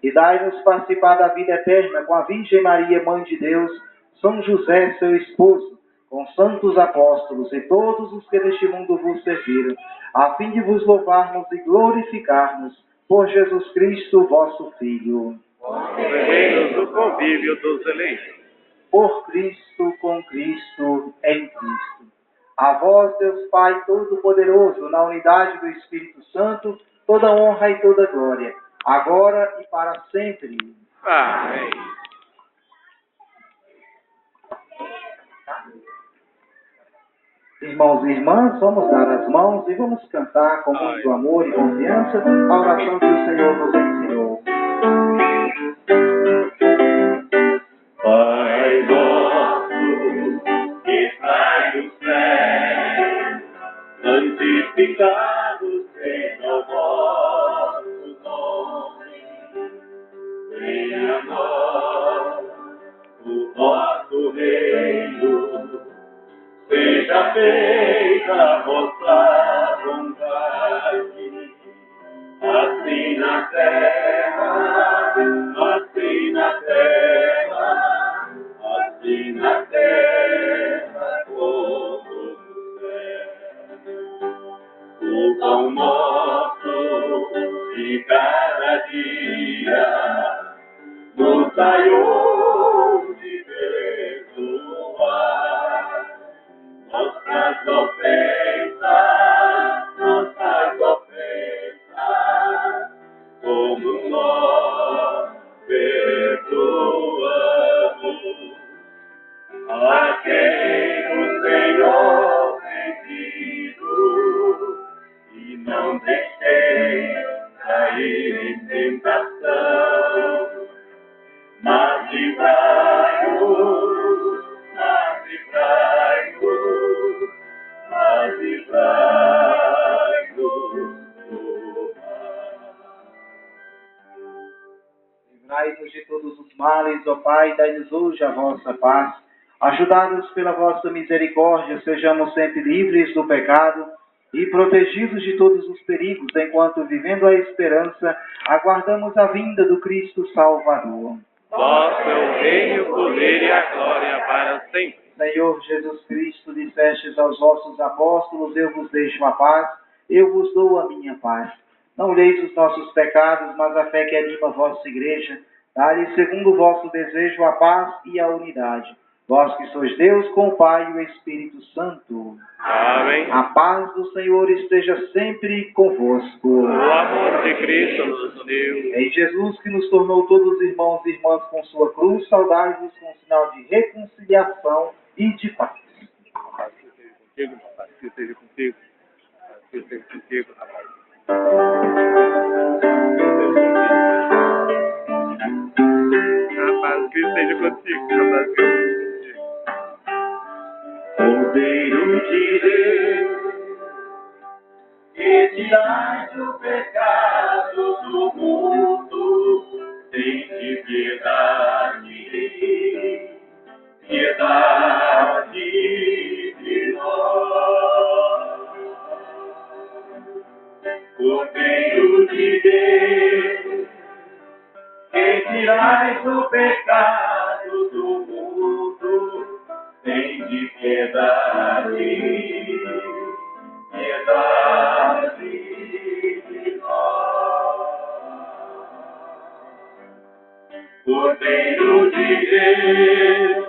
e dai-nos participar da vida eterna com a Virgem Maria, Mãe de Deus, São José, seu esposo, com santos apóstolos e todos os que neste mundo vos serviram, a fim de vos louvarmos e glorificarmos por Jesus Cristo, vosso Filho. Concedei-nos o convívio dos eleitos. Por Cristo, com Cristo, em Cristo. A vós, Deus Pai Todo-Poderoso, na unidade do Espírito Santo, toda honra e toda glória, agora e para sempre. Amém. Irmãos e irmãs, vamos dar as mãos e vamos cantar com muito amor e confiança a oração que o Senhor nos ensinou. Pai nosso, que estás no céu, santificado seja o vosso nome. Venha a nós o vosso reino, seja feita a vossa vontade, assim na terra, assim na terra, assim na terra como no céu. O pão nosso de cada dia nos dai hoje perdoar nossas ofensas, como nós perdoamos a quem o Senhor pedido, e não deixeis cair em tentação, mas livrai-nos, mas livrai-nos, mas livrai-nos do mal. Livrai-nos de todos os males, ó Pai, dai-nos hoje a vossa paz. Ajudados pela vossa misericórdia, sejamos sempre livres do pecado e protegidos de todos os perigos, enquanto, vivendo a esperança, aguardamos a vinda do Cristo Salvador. Vosso é o reino, o poder e a glória para sempre. Senhor Jesus Cristo, dissestes aos vossos apóstolos: eu vos deixo a paz, eu vos dou a minha paz. Não olheis os nossos pecados, mas a fé que anima a vossa igreja. Dai-lhe, segundo o vosso desejo, a paz e a unidade. Vós que sois Deus com o Pai e o Espírito Santo. Amém. A paz do Senhor esteja sempre convosco. O amor de Cristo nos deu. Em Jesus, que nos tornou todos irmãos e irmãs com sua cruz, saudai-vos com sinal de reconciliação e de paz. A paz esteja contigo, a paz esteja contigo, a paz esteja contigo, rapaz. A paz esteja contigo, a paz esteja contigo. Cordeiro de Deus, que tirais o pecado do mundo, tende piedade, piedade de nós. Cordeiro de Deus, que tirais o pecado do mundo, tende piedade, piedade de nós. Cordeiro de Deus,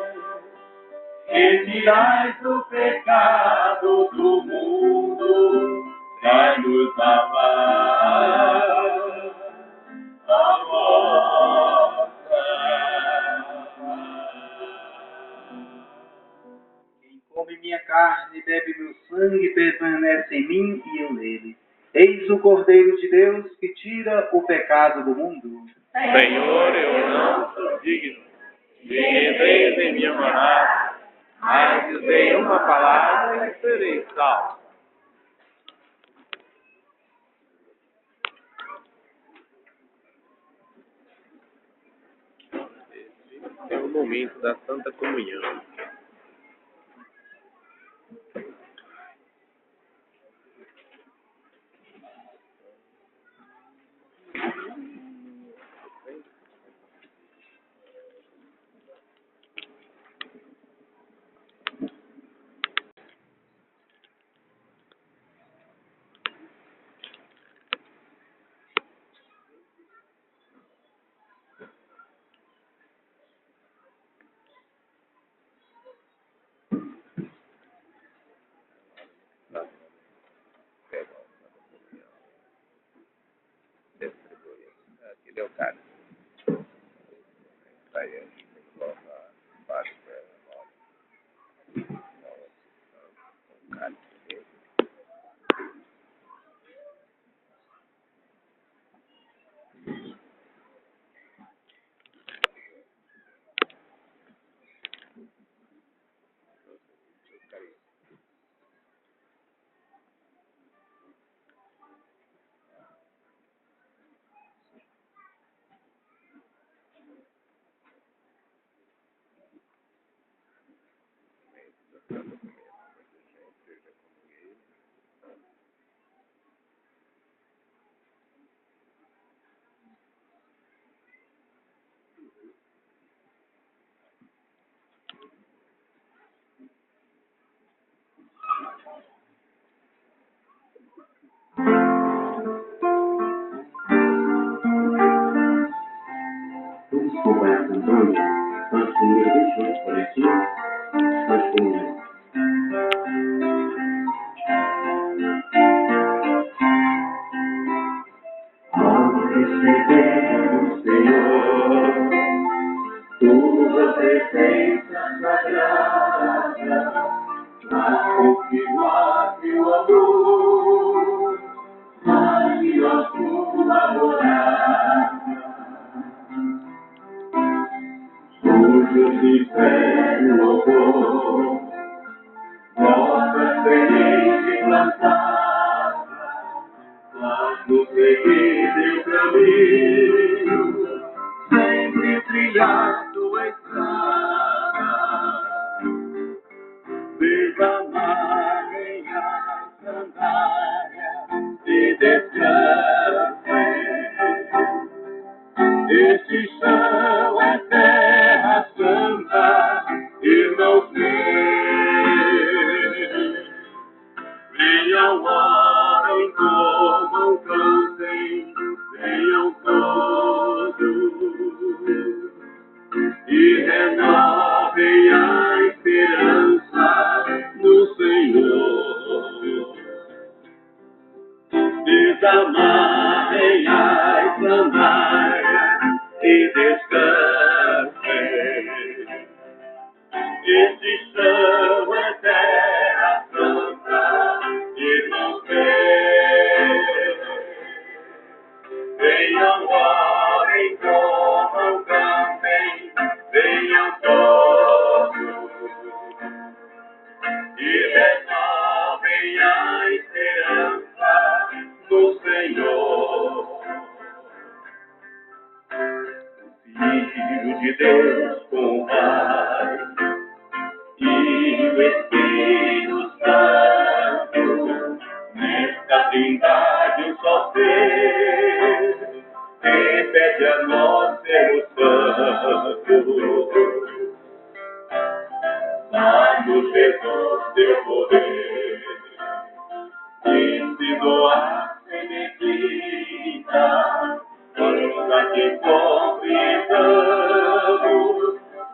que tirais o pecado do mundo, dai-nos a paz, a vossa paz. Come minha carne e bebe meu sangue, permanece em mim e eu nele. Eis o Cordeiro de Deus que tira o pecado do mundo. Senhor, eu não sou digno de que entreis em minha morada, mas dizei uma palavra e serei salvo. Esse é o momento da Santa Comunhão. Aquele é o cara. Aí, coloca baixo o cara. Vamos acompanhar cantando canto número 28, coletivo, canto comunhão. Ao receber o Senhor, tua presença sagrada, a confirmar teu amor, age a tua morada. Surge de fé no louvor, nossa semente plantada, faz-nos seguir teu caminho, sempre trilhar tua estrada. Este chão é terra santa, irmãos meus. Venham, orem, comam, cantem, venham todos e renovem a esperança no Senhor. Filho de Deus com o Pai e o Espírito Santo, nesta trindade um só ser, que pede a nós sermos santos. Dá-nos, Jesus, teu poder, e se doar sem medida, para que compreendamos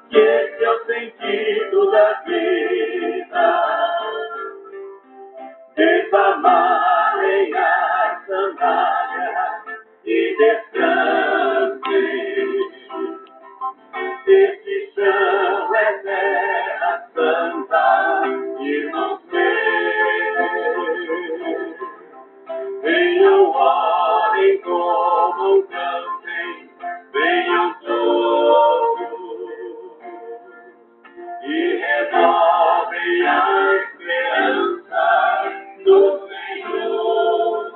que esse é o sentido da vida. Desamarem as sandálias e descansem. Este chão é terra santa, irmãos meus. Venham, orem, comam, cantem, venham todos e renovem a esperança do Senhor.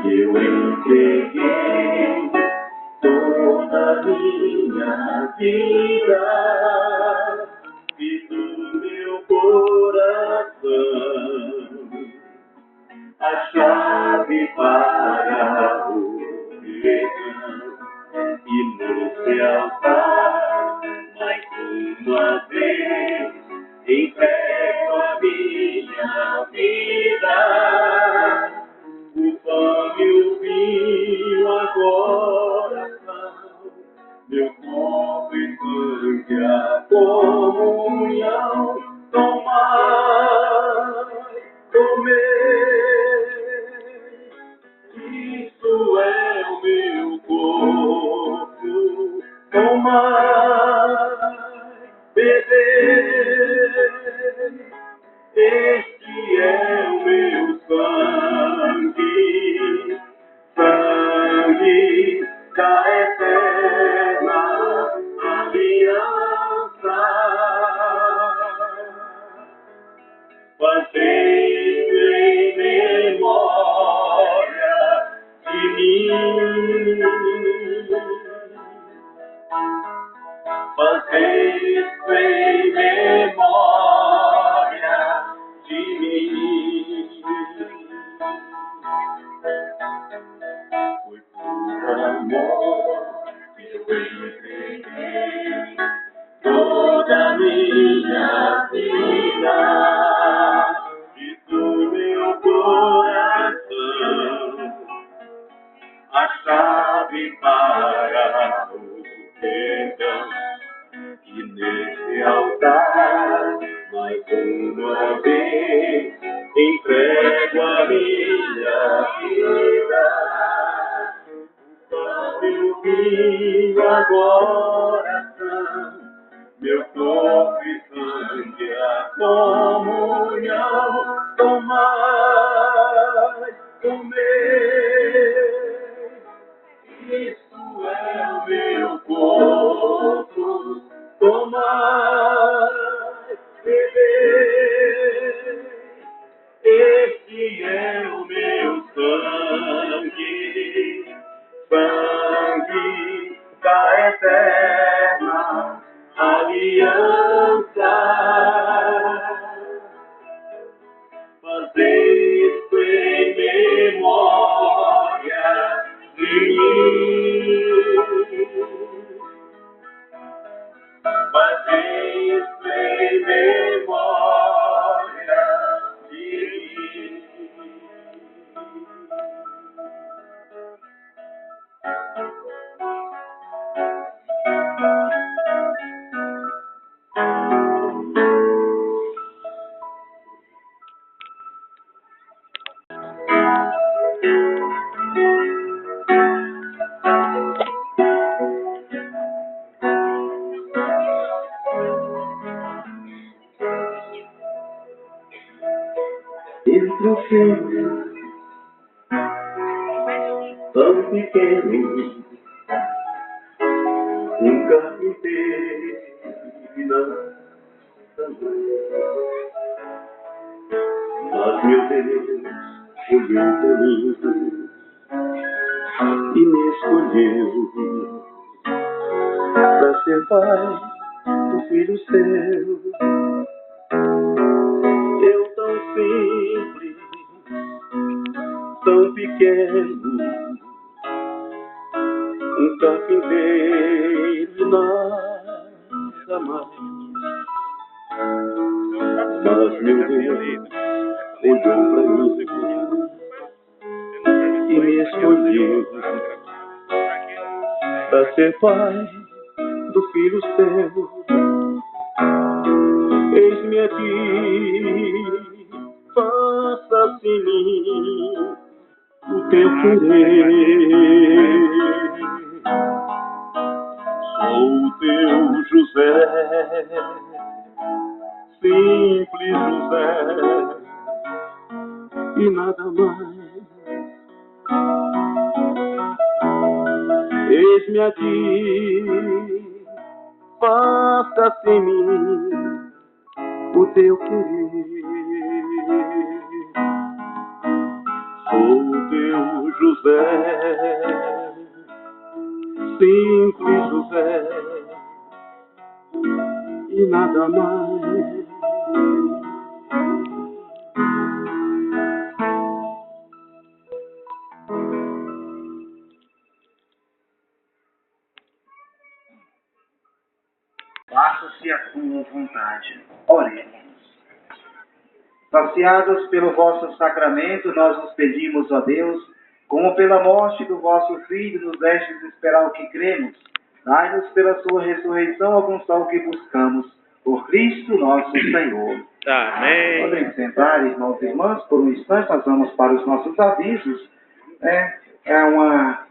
Que eu entreguei toda a minha vida e do meu coração a chave para o perdão e nesse altar mais uma vez entrego a minha vida. O pão e o vinho agora são meu corpo e sangue, a comunhão. Tomai, comei, isso é o meu corpo. Tomai, bebei, este é o meu sangue, sangue da eterna aliança. Fazei em memória de mim. Fazei em memória de mim. Foi por amor que eu entreguei toda a minha vida e do meu coração a chave para o perdão. E nesse altar mais uma vez entrego a minha vida. O pão e o vinho agora são meu corpo e sangue, a comunhão. Tomai, comei, isso é o meu corpo. Tomai, bebei, este é o meu sangue, sangue da eterna aliança. Fazei isso em memória de mim. Fazei isso em memória entre os filhos tão pequenos, um carpinteiro mas meu Deus olhou para mim e me escolheu para ser pai do filho seu. Eu tão simples, tão pequeno, um carpinteiro nada mais. Mas meu Deus olhou para mim e me escolheu para ser pai do filho seu. Eis-me aqui, faça-se em mim o teu querer. Sou o teu José, simples José, e nada mais. Eis-me aqui, faça-se em mim o teu querer. Sou o teu José, simples José, e nada mais. Faça-se a tua vontade. Oremos. Saciados pelo vosso sacramento, nós vos pedimos, ó Deus, como pela morte do vosso Filho nos destes esperar o que cremos, dai-nos pela sua ressurreição a consolo que buscamos, por Cristo nosso Senhor. Amém. Podem sentar, irmãos e irmãs, por um instante nós vamos para os nossos avisos. É uma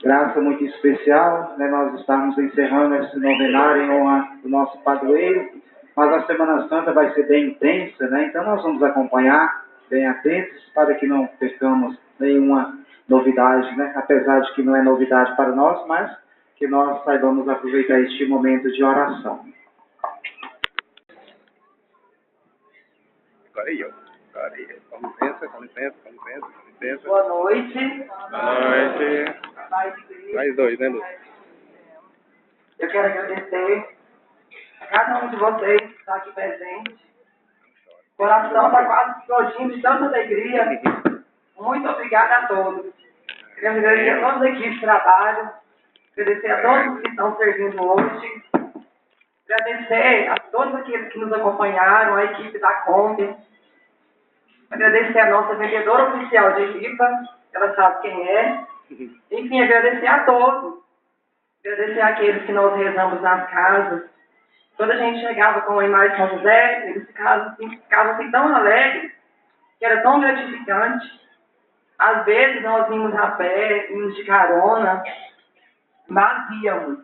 graça muito especial, nós estamos encerrando esse novenário em honra do nosso padroeiro, mas a Semana Santa vai ser bem intensa, então nós vamos acompanhar bem atentos para que não percamos nenhuma novidade, apesar de que não é novidade para nós, mas que nós saibamos aproveitar este momento de oração. Com licença. Boa noite. Boa noite. Mais dois, né, Lu? Eu quero agradecer a cada um de vocês que está aqui presente. O coração está quase explodindo de tanta alegria. Muito obrigada a todos. Queremos agradecer a todas as equipes de trabalho, agradecer a todos que estão servindo hoje, agradecer a todos aqueles que nos acompanharam, a equipe da Kombi, agradecer a nossa vendedora oficial de Ripa, ela sabe quem é. Enfim, agradecer a todos. Agradecer àqueles que nós rezamos nas casas. Quando a gente chegava com a imagem de São José, eles ficavam assim tão alegres, que era tão gratificante. Às vezes nós íamos a pé, íamos de carona, mas íamos.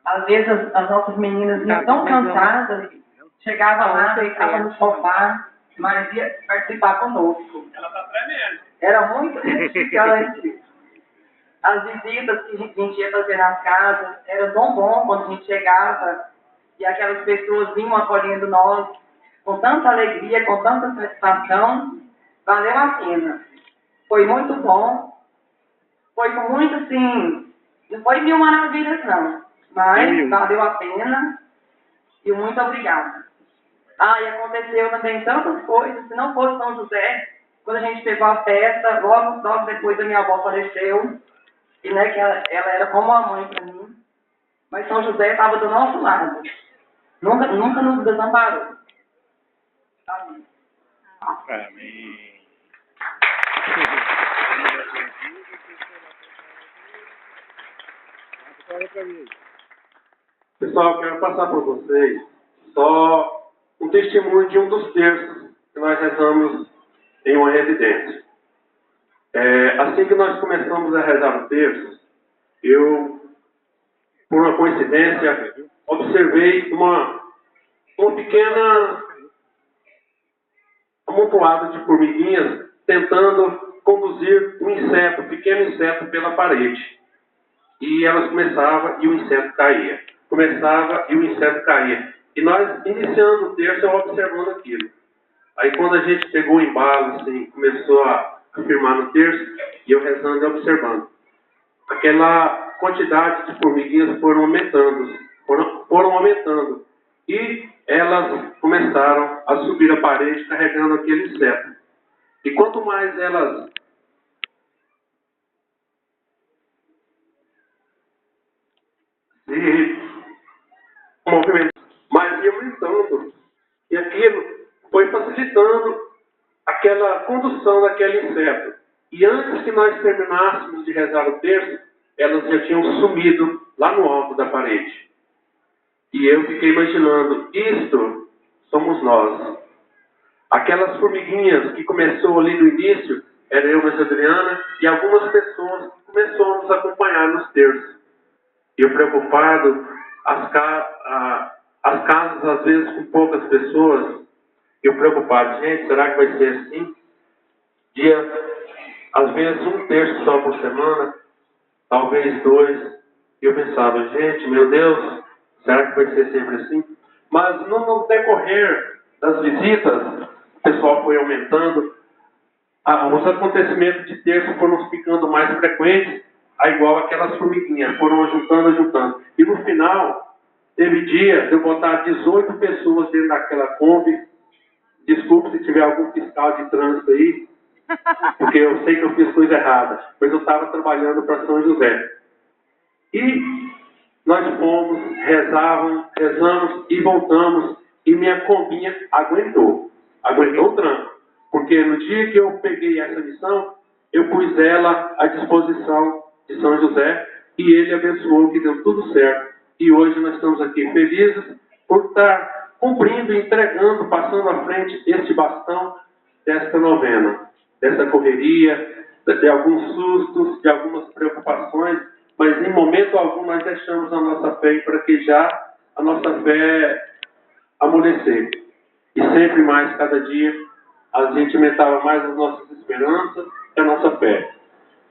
Às vezes as nossas meninas iam tão cansadas, chegavam lá, deitavam no sofá, mas ia participar conosco. Ela está tremendo. Era muito gratificante. As visitas que a gente ia fazer nas casas, era tão bom quando a gente chegava e aquelas pessoas vinham acolhendo nós com tanta alegria, com tanta satisfação, valeu a pena. Foi muito bom, foi com muito assim, não foi mil maravilhas não, mas valeu a pena e muito obrigada. E aconteceu também tantas coisas, se não fosse São José, quando a gente pegou a festa, logo depois a minha avó faleceu, e que ela era como uma mãe para mim, mas São José estava do nosso lado, nunca nos desamparou. Amém. Amém. Pessoal, eu quero passar por vocês só um testemunho de um dos terços que nós rezamos em uma residência. Assim que nós começamos a rezar o terço, eu, por uma coincidência, observei uma amontoado de formiguinhas tentando conduzir um inseto, um pequeno inseto, pela parede. E elas começavam e o inseto caía. Começava e o inseto caía. E nós, iniciando o terço, eu observando aquilo. Aí quando a gente pegou o embalo, assim, começou a firmar no terço, e eu rezando e observando. Aquela quantidade de formiguinhas foram aumentando. E elas começaram a subir a parede carregando aquele inseto. E quanto mais elas se movimentam, mais ia aumentando. E aquilo foi facilitando aquela condução daquele inseto. E antes que nós terminássemos de rezar o terço, elas já tinham sumido lá no alto da parede. E eu fiquei imaginando, isto somos nós. Aquelas formiguinhas que começou ali no início, era eu, mas Adriana, e algumas pessoas que começaram a nos acompanhar nos terços. E eu preocupado, as casas às vezes com poucas pessoas, eu preocupado, gente, será que vai ser assim? Às vezes um terço só por semana, talvez 2. E eu pensava, gente, meu Deus, será que vai ser sempre assim? Mas no decorrer das visitas, o pessoal foi aumentando, os acontecimentos de terço foram ficando mais frequentes, igual aquelas formiguinhas, foram juntando. E no final, teve dia de eu botar 18 pessoas dentro daquela Kombi. Desculpe se tiver algum fiscal de trânsito aí, porque eu sei que eu fiz coisa errada, mas eu estava trabalhando para São José. E nós fomos, rezamos e voltamos, e minha combinha aguentou o tranco. Porque no dia que eu peguei essa missão, eu pus ela à disposição de São José, e ele abençoou, que deu tudo certo. E hoje nós estamos aqui felizes por estar cumprindo, entregando, passando à frente este bastão desta novena, dessa correria, de alguns sustos, de algumas preocupações, mas em momento algum nós deixamos a nossa fé ir para que já a nossa fé amolecer. E sempre mais, cada dia, a gente aumentava mais as nossas esperanças e a nossa fé.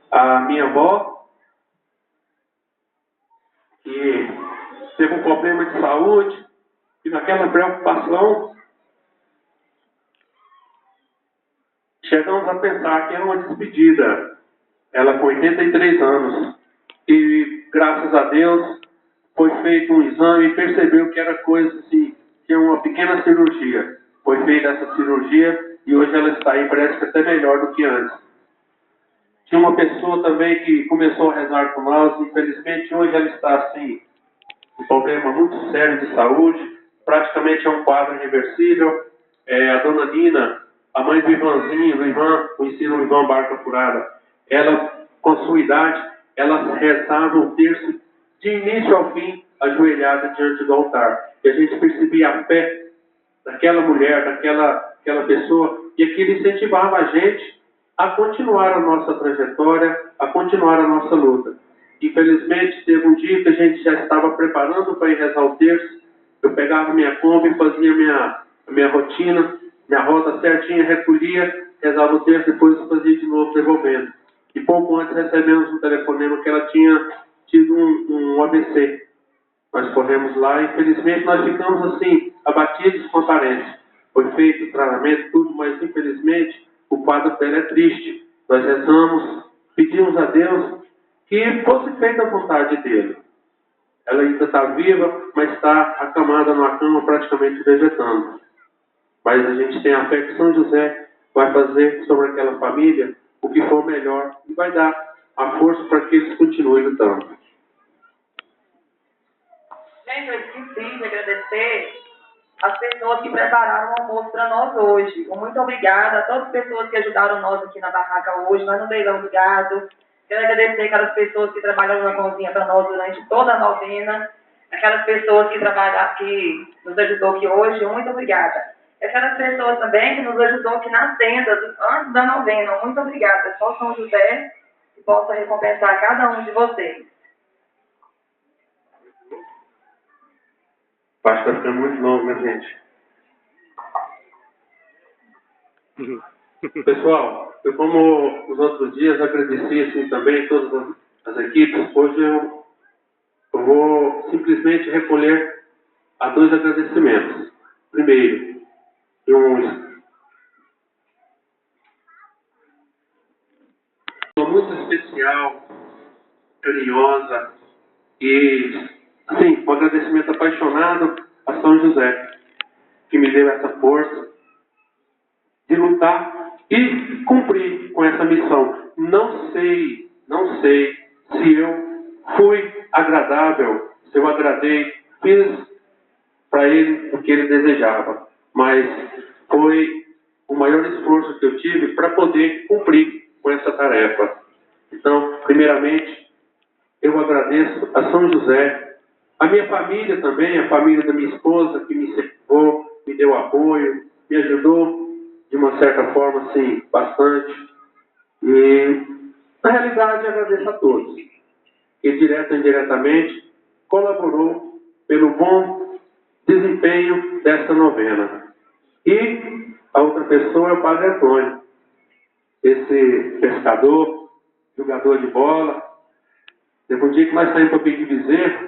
A minha avó, que teve um problema de saúde, e naquela preocupação, chegamos a pensar que era uma despedida. Ela com 83 anos. E, graças a Deus, foi feito um exame e percebeu que era coisa assim, que é uma pequena cirurgia. Foi feita essa cirurgia e hoje ela está aí, parece que até melhor do que antes. Tinha uma pessoa também que começou a rezar com nós, infelizmente hoje ela está assim, um problema muito sério de saúde, praticamente é um quadro irreversível. A dona Nina, a mãe do Ivanzinho, do Ivan, conhecido o Ivan Barca Furada, ela, com a sua idade, ela rezava o terço de início ao fim, ajoelhada diante do altar. E a gente percebia a fé daquela mulher, daquela pessoa, e aquilo incentivava a gente a continuar a nossa trajetória, a continuar a nossa luta. Infelizmente, teve um dia que a gente já estava preparando para ir rezar o terço. Eu pegava minha Kombi, fazia minha rotina, minha rota certinha, recolhia, rezava o terço, depois fazia de novo, devolvendo. E pouco antes recebemos um telefonema que ela tinha tido um AVC. Nós corremos lá e, infelizmente, nós ficamos assim, abatidos com a aparência. Foi feito o tratamento, tudo, mas, infelizmente, o quadro dela é triste. Nós rezamos, pedimos a Deus que fosse feita a vontade dele. Ela ainda está viva, mas está acamada numa cama, praticamente vegetando. Mas a gente tem a fé que São José vai fazer sobre aquela família o que for melhor e vai dar a força para que eles continuem lutando. Gente, eu esqueci de agradecer as pessoas que prepararam o almoço para nós hoje. Muito obrigada a todas as pessoas que ajudaram nós aqui na barraca hoje. Nós não demos gado. Quero agradecer aquelas pessoas que trabalharam na cozinha para nós durante toda a novena. Aquelas pessoas que nos ajudou aqui hoje. Muito obrigada. Aquelas pessoas também que nos ajudou aqui nas tendas antes da novena. Muito obrigada. Só São José que possa recompensar cada um de vocês. Acho que está ficando muito longo, né, gente? Pessoal, eu como os outros dias agradeci assim, também todas as equipes, hoje eu vou simplesmente recolher a 2 agradecimentos. Primeiro, uma muito especial, carinhosa e, assim, um agradecimento apaixonado a São José, que me deu essa força de lutar e cumprir com essa missão. Não sei se eu fui agradável, se eu agradei, fiz para ele o que ele desejava, mas foi o maior esforço que eu tive para poder cumprir com essa tarefa. Então, primeiramente, eu agradeço a São José, a minha família também, a família da minha esposa, que me cercou, me deu apoio, me ajudou de uma certa forma, sim, bastante. E, na realidade, agradeço a todos, que direta e indiretamente colaborou pelo bom desempenho desta novena. E a outra pessoa é o Padre Antônio, esse pescador, jogador de bola. Teve um dia que nós saímos para pedir bezerro.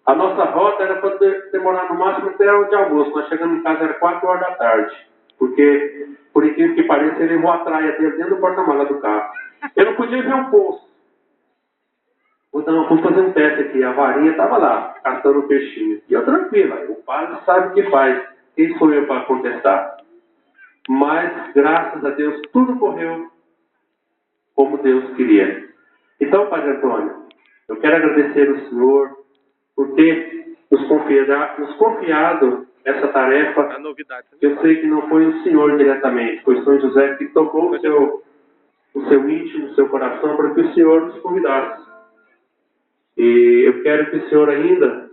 A nossa rota era para demorar no máximo até o de almoço. Nós chegamos em casa, era 4 horas da tarde. Porque, por incrível que pareça, ele levou a traia dele dentro do porta-mala do carro. Eu não podia ver um poço. Então, vamos fazer um teste aqui. A varinha estava lá, caçando o peixinho. E eu tranquilo, o padre sabe o que faz. Quem sou eu para contestar? Mas, graças a Deus, tudo correu como Deus queria. Então, Padre Antônio, eu quero agradecer ao senhor por ter nos confiado essa tarefa. A novidade. Eu sei que não foi o senhor diretamente, foi São José que tocou o seu íntimo, o seu coração, para que o senhor nos convidasse. E eu quero que o senhor ainda,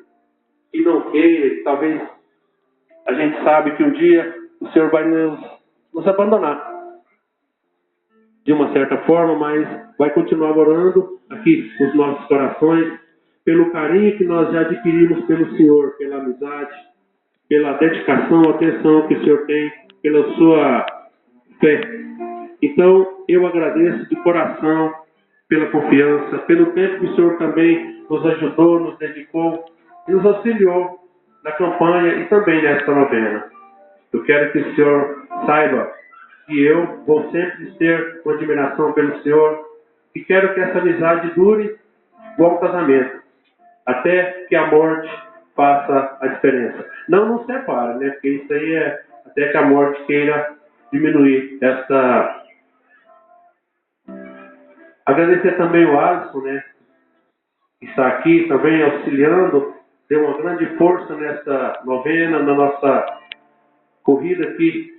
que não queira, talvez a gente sabe que um dia o senhor vai nos abandonar. De uma certa forma, mas vai continuar morando aqui nos nossos corações, pelo carinho que nós já adquirimos pelo Senhor, pela amizade, pela dedicação, atenção que o Senhor tem, pela sua fé. Então, eu agradeço de coração pela confiança, pelo tempo que o Senhor também nos ajudou, nos dedicou e nos auxiliou na campanha e também nesta novena. Eu quero que o Senhor saiba que eu vou sempre ter uma admiração pelo Senhor e quero que essa amizade dure igual um casamento, até que a morte faça a diferença. Não nos separa, né? Porque isso aí é até que a morte queira diminuir essa... Agradecer também o Alisson, né? Que está aqui também auxiliando, deu uma grande força nessa novena, na nossa corrida aqui.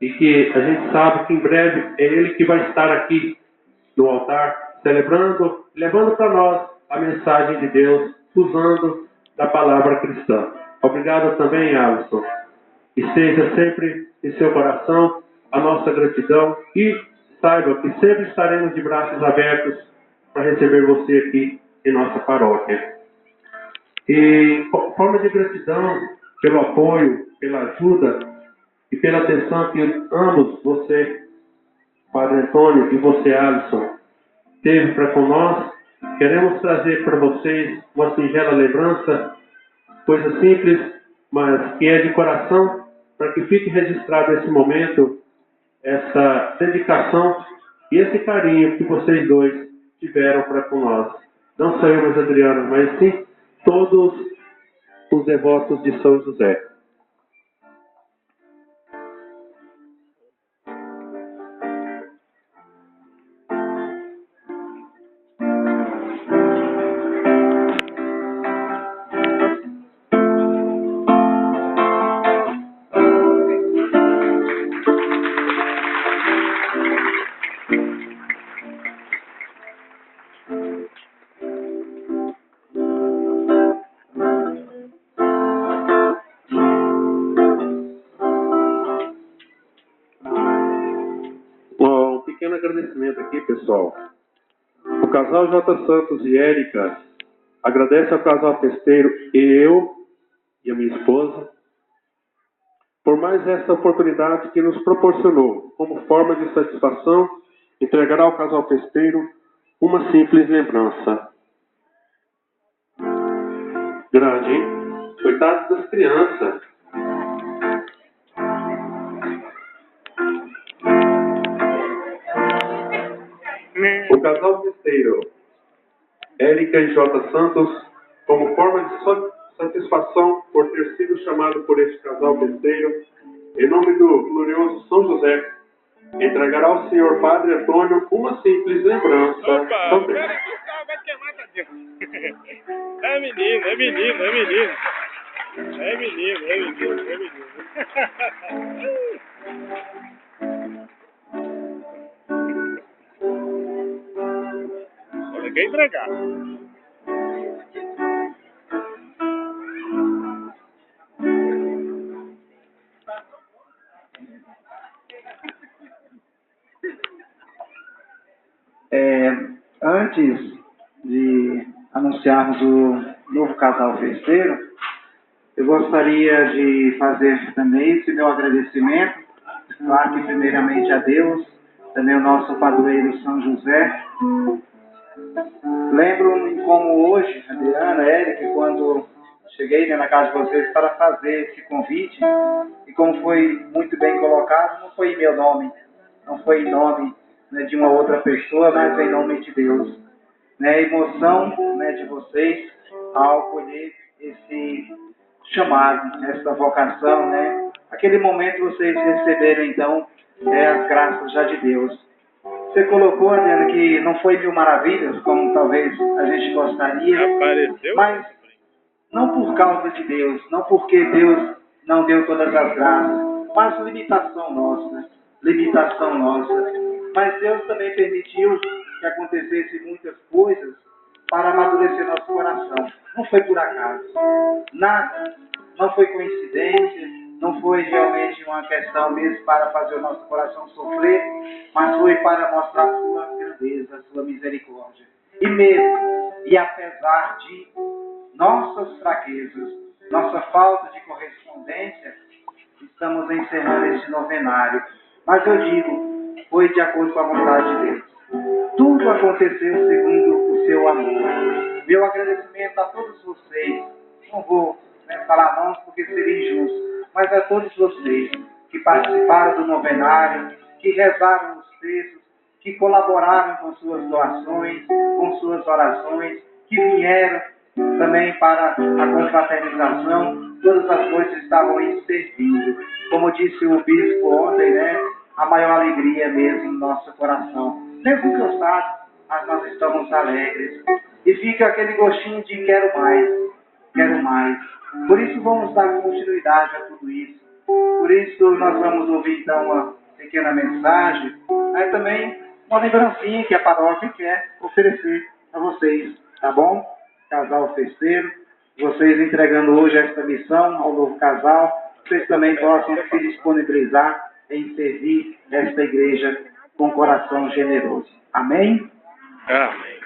E que a gente sabe que em breve é ele que vai estar aqui no altar, celebrando, levando para nós a mensagem de Deus, usando da palavra cristã. Obrigado também, Alisson. Esteja sempre em seu coração a nossa gratidão e saiba que sempre estaremos de braços abertos para receber você aqui em nossa paróquia. E forma de gratidão pelo apoio, pela ajuda e pela atenção que ambos, você, Padre Antônio, e você, Alisson, teve para com nós, queremos trazer para vocês uma singela lembrança, coisa simples, mas que é de coração, para que fique registrado esse momento, essa dedicação e esse carinho que vocês dois tiveram para com nós. Não só eu, mas Adriano, mas sim todos os devotos de São José. Agradecimento aqui, pessoal. O casal J. Santos e Érica agradece ao casal Testeiro, eu e a minha esposa, por mais essa oportunidade que nos proporcionou. Como forma de satisfação, entregará ao casal festeiro uma simples lembrança. Grande, hein? Coitados das crianças. O casal festeiro, Érica e J. Santos, como forma de satisfação por ter sido chamado por este casal festeiro, em nome do glorioso São José, entregará ao senhor Padre Antônio uma simples lembrança. Opa, também. espera que o carro vai queimar, tadinho. É menino, é menino, é menino. É menino, é menino, é menino. Olha, quer entregar. Antes de anunciarmos o novo casal festeiro, eu gostaria de fazer também esse meu agradecimento, claro que primeiramente a Deus, também o nosso padroeiro São José. Lembro-me como hoje, Adriana, Érica, quando cheguei na casa de vocês para fazer esse convite, e como foi muito bem colocado, não foi em meu nome, não foi em nome, né, de uma outra pessoa, mas em nome de Deus. A emoção, né, de vocês ao colher esse chamado, essa vocação, né? Aquele momento vocês receberam então as graças já de Deus. Você colocou, Adriana, que não foi 1000 maravilhas, como talvez a gente gostaria, Apareceu? mas não por causa de Deus, não porque Deus não deu todas as graças, mas limitação nossa. Mas Deus também permitiu que acontecesse muitas coisas para amadurecer nosso coração. Não foi por acaso. Nada. Não foi coincidência. Não foi realmente uma questão mesmo para fazer o nosso coração sofrer, mas foi para mostrar a sua grandeza, a sua misericórdia. E mesmo, e apesar de nossas fraquezas, nossa falta de correspondência, estamos encerrando esse novenário. Mas eu digo, foi de acordo com a vontade de Deus. Tudo aconteceu segundo o seu amor. Meu agradecimento a todos vocês. Não vou falar nomes porque seria injusto, mas a todos vocês que participaram do novenário, que rezaram os textos, que colaboraram com suas doações, com suas orações, que vieram também para a confraternização. Todas as coisas estavam em servindo. Como disse o bispo ontem, a maior alegria mesmo em nosso coração. Mesmo cansados, mas nós estamos alegres. E fica aquele gostinho de quero mais, quero mais. Por isso vamos dar continuidade a tudo isso. Por isso nós vamos ouvir então uma pequena mensagem, mas também uma lembrancinha que a paróquia quer oferecer a vocês, tá bom? Casal festeiro, vocês entregando hoje esta missão ao novo casal, vocês também possam se disponibilizar em servir esta igreja com coração generoso. Amém? Amém.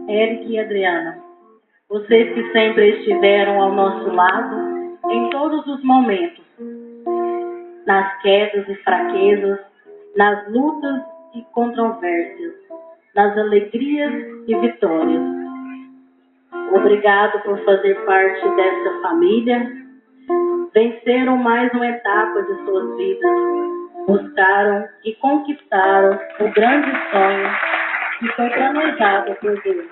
Érica e Adriana, vocês que sempre estiveram ao nosso lado em todos os momentos, nas quedas e fraquezas, nas lutas e controvérsias, nas alegrias e vitórias. Obrigado por fazer parte dessa família. Venceram mais uma etapa de suas vidas. Buscaram e conquistaram o grande sonho que foi planejado por Deus.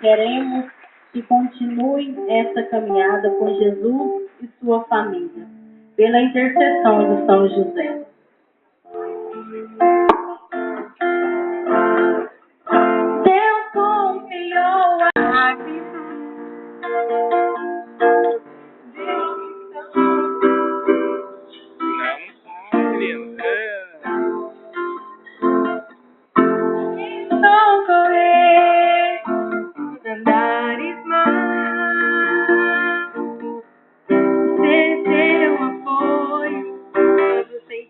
Queremos que continuem essa caminhada com Jesus e sua família, pela intercessão de São José. Deus confiou a não correr, andares mais, ser teu apoio, quando sem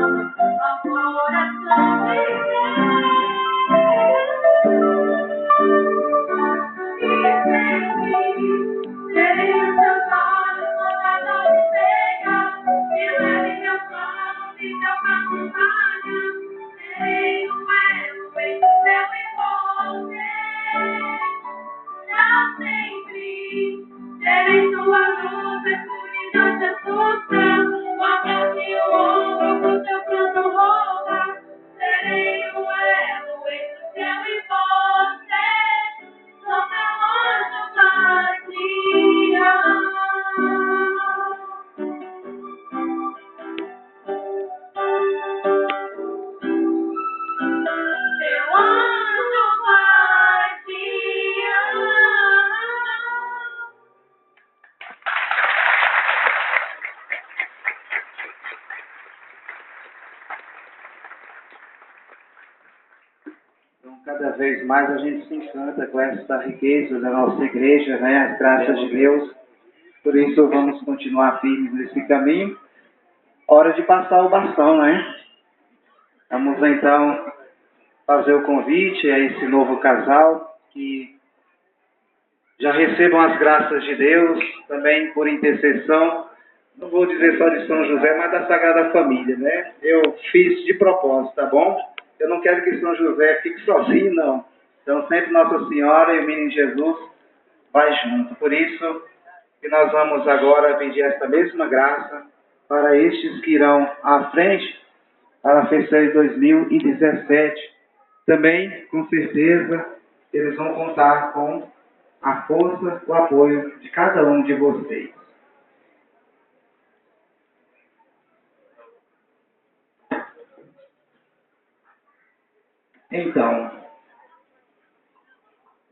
ao coração de Deus. E sempre terei os teus olhos quando a noite chega, e leve meus planos e teu acompanha. Terei um elo entre o céu e você. Pra sempre terei tua luz, escuridão te assusta, o abraço e o ombro pro teu pranto rouba. Terei um elo entre o céu e você, sou teu anjo guardião. Teu anjo guardião. Então, cada vez mais a gente se encanta com essa riqueza da nossa igreja, né? As graças de Deus. Por isso, vamos continuar firmes nesse caminho. Hora de passar o bastão, né? Vamos, então, fazer o convite a esse novo casal que já recebam as graças de Deus, também por intercessão. Não vou dizer só de São José, mas da Sagrada Família, né? Eu fiz de propósito, tá bom? Eu não quero que São José fique sozinho, não. Então, sempre Nossa Senhora e o Menino Jesus vai junto. Por isso, que nós vamos agora pedir esta mesma graça para estes que irão à frente para a festa de 2017. Também, com certeza, eles vão contar com a força, o apoio de cada um de vocês. Então,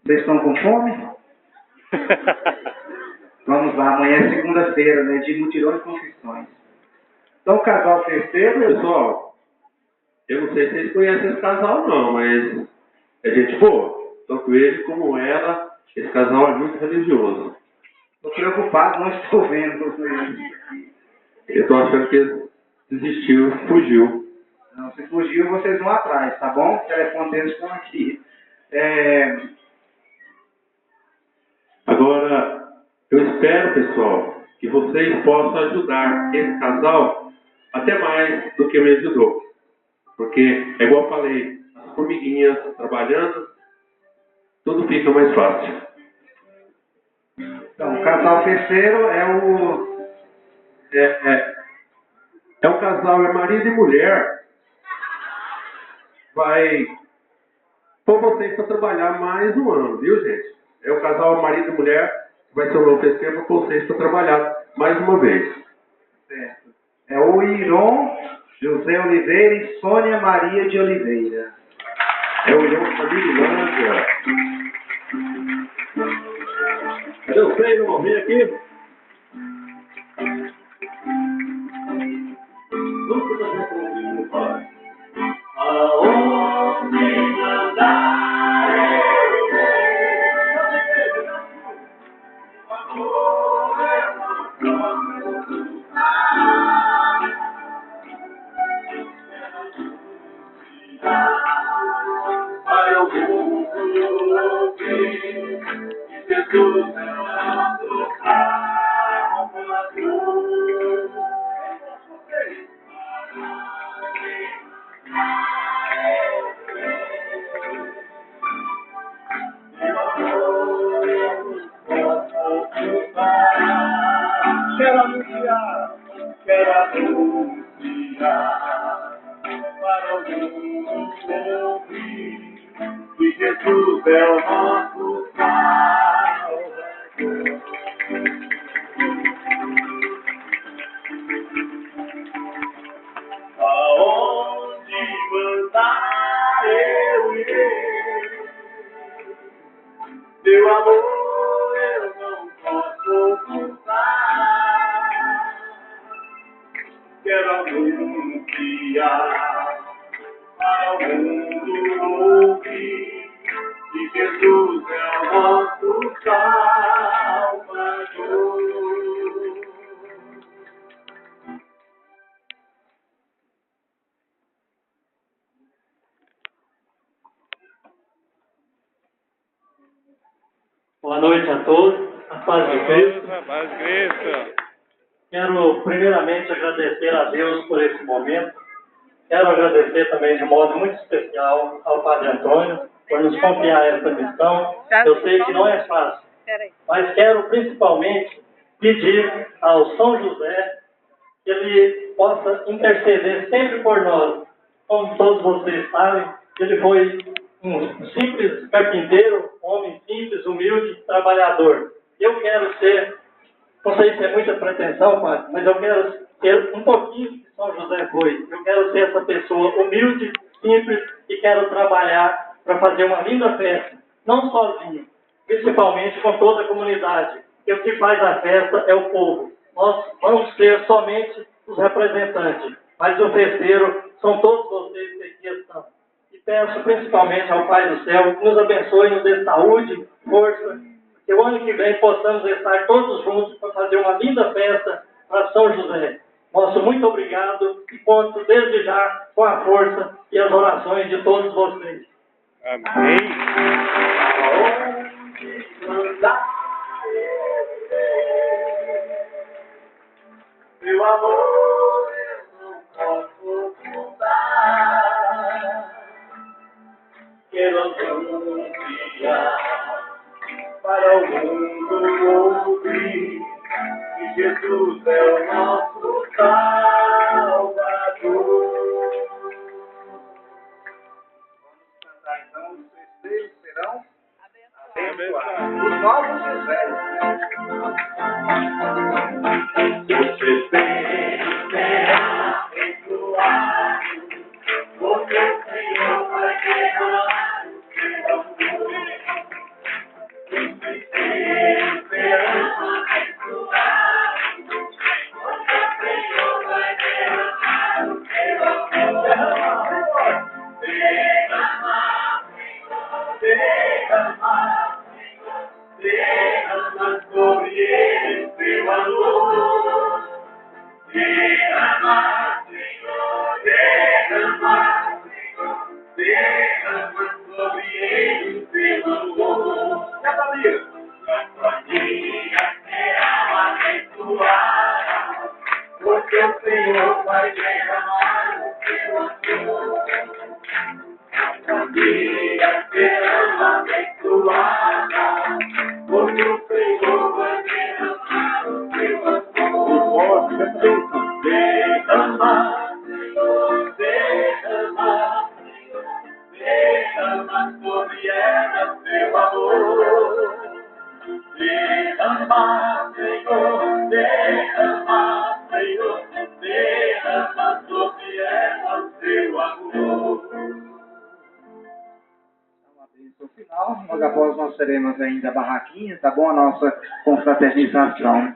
vocês estão com fome? Vamos lá, amanhã é segunda-feira, né, de mutirão e confissões. Então, o casal festeiro, Pessoal, eu não sei se vocês conhecem esse casal não, mas é gente boa. Tanto ele como ela, esse casal é muito religioso. estou preocupado, não estou vendo. Eu estou achando que ele desistiu, fugiu. Não, se fugiu, vocês vão atrás, tá bom? O telefone deles estão aqui. Agora, eu espero, pessoal, que vocês possam ajudar esse casal até mais do que me ajudou. Porque, é igual eu falei, as formiguinhas trabalhando, tudo fica mais fácil. Então, o casal festeiro é o casal, é marido e mulher. Vai pôr vocês para trabalhar mais um ano, viu, gente? É o casal marido e mulher que vai ser o novo festeiro para vocês para trabalhar mais uma vez. certo. É o Iron José Oliveira e Sônia Maria de Oliveira. É o Iron Família. Cadê o freio, irmão? Vem aqui. Vamos fazer um pouquinho, pai. Aonde andar para o mundo ouvir que Jesus é nosso Salvador. Quero anunciar para o mundo ouvir que Jesus é o nosso Salvador. Aonde mandar eu irei, teu amor eu não posso ocultar. Quero anunciar para o mundo ouvir que Jesus é o nosso Salvador. Boa noite a todos, a paz de Cristo. A paz de Cristo. Quero primeiramente agradecer a Deus por esse momento. Quero agradecer também de modo muito especial ao Padre Antônio por nos confiar essa missão. Eu sei que não é fácil, mas quero principalmente pedir ao São José que ele possa interceder sempre por nós. Como todos vocês sabem, ele foi um simples carpinteiro, homem simples, humilde, trabalhador. Eu quero ser, não sei se é muita pretensão, Padre, mas eu quero ter um pouquinho que São José foi. Eu quero ser essa pessoa humilde, simples e quero trabalhar para fazer uma linda festa, não sozinho, principalmente com toda a comunidade. E o que faz a festa é o povo. Nós vamos ser somente os representantes, mas o festeiro são todos vocês que aqui estão. E peço principalmente ao Pai do Céu que nos abençoe, nos dê saúde, força, que o ano que vem possamos estar todos juntos para fazer uma linda festa para São José. Nosso muito obrigado e conto desde já com a força e as orações de todos vocês. Amém. Meu amor, eu não posso mudar. Quero anunciar para o mundo ouvir que Jesus é o nosso Salvador. Vamos cantar então, os festejos serão abençoados. Os novos José. Os festejos serão abençoados, porque o Senhor vai derramar o seu amor. Os festejos serão abençoados, porque o Senhor vai derramar o seu amor. Derramar, Senhor, derramar, Senhor, derrama sobre eles teu amor. Derrama, Senhor, derrama, Senhor, derrama sobre eles teu amor. A família será abençoada, porque o Senhor vai derramar o teu amor. A família será abençoada, porque o Senhor vai derramar o teu amor. Derrama, Senhor, derrama, Senhor, derrama sobre ela teu amor. Derrama, Senhor, derrama, Senhor, derrama sobre ela teu amor. No final, logo após nós teremos ainda a barraquinha, tá bom? A nossa confraternização.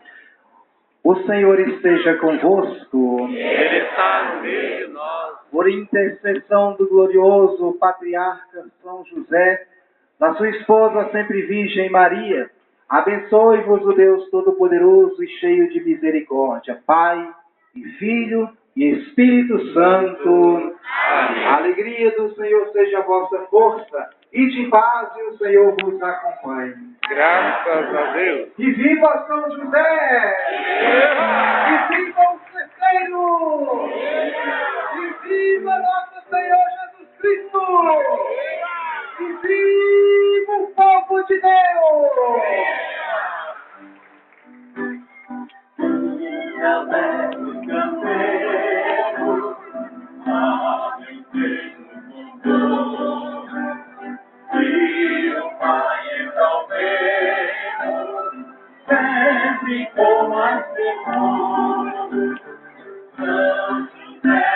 O Senhor esteja convosco. Ele está no meio de nós. Por intercessão do glorioso patriarca São José, da sua esposa sempre Virgem Maria, abençoe-vos o Deus Todo-Poderoso e cheio de misericórdia, Pai e Filho e Espírito Santo. Amém. A alegria do Senhor seja a vossa força, e de paz e o Senhor vos acompanhe. Graças a Deus. E viva São José! E viva o festeiro! E viva nosso Senhor Jesus Cristo! E viva o povo de Deus! Sempre com mais seguro, São José,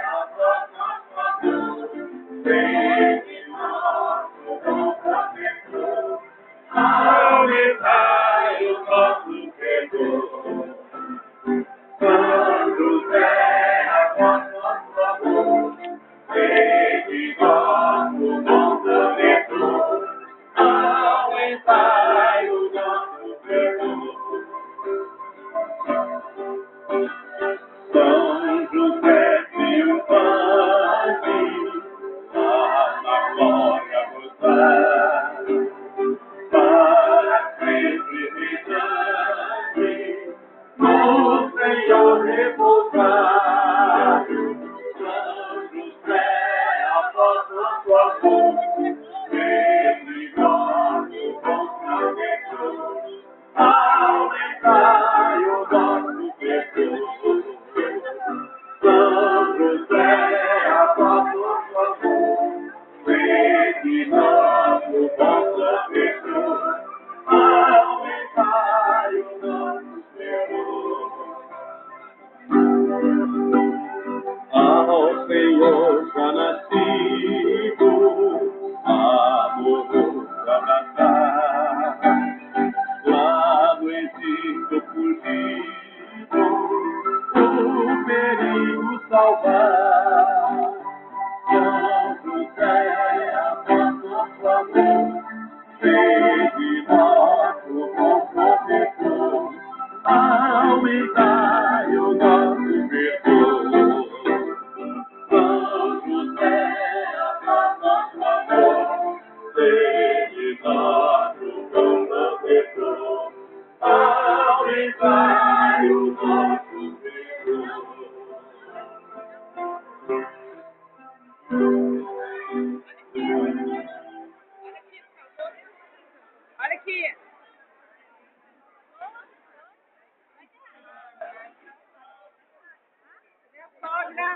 a vossa favor, sempre nosso bom protetor, aumentai o nosso credor. São José, a vossa favor, sempre nosso bom protetor, aumentai o nosso credor. São José triunfante, Senhor já nascido, amoroso abraçar, lá no Egito fugido, o perigo salvar. São José, apóstolo amor, sede nosso bom protetor, aumentai o nosso perdão. São José, apóstolo amor, sede nosso bom protetor, aumentai o nosso perdão. Olha aqui. Sogra.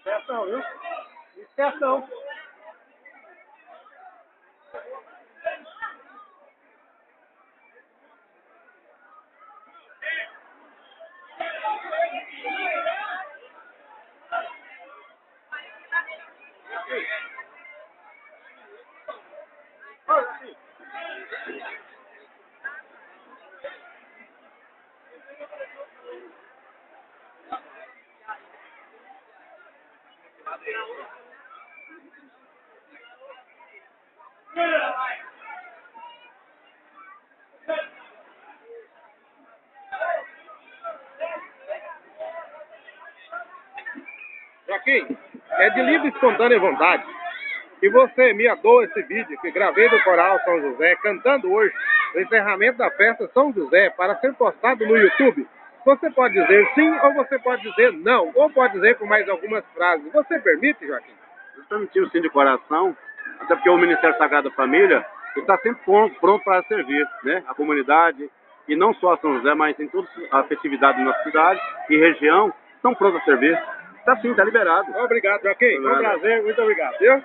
Atenção, viu? Atenção. Joaquim, é de livre e espontânea vontade que você me doa esse vídeo que gravei do Coral São José, cantando hoje no encerramento da festa São José, para ser postado no YouTube. Você pode dizer sim ou você pode dizer não, ou pode dizer com mais algumas frases. Você permite, Joaquim? Eu permiti sim de coração, até porque o Ministério Sagrado da Família está sempre pronto para servir, né, a comunidade, e não só a São José, mas em todas as festividades da nossa cidade e região, estão prontos a servir. Está sim, está liberado. Obrigado, Joaquim. Foi um prazer, muito obrigado, viu?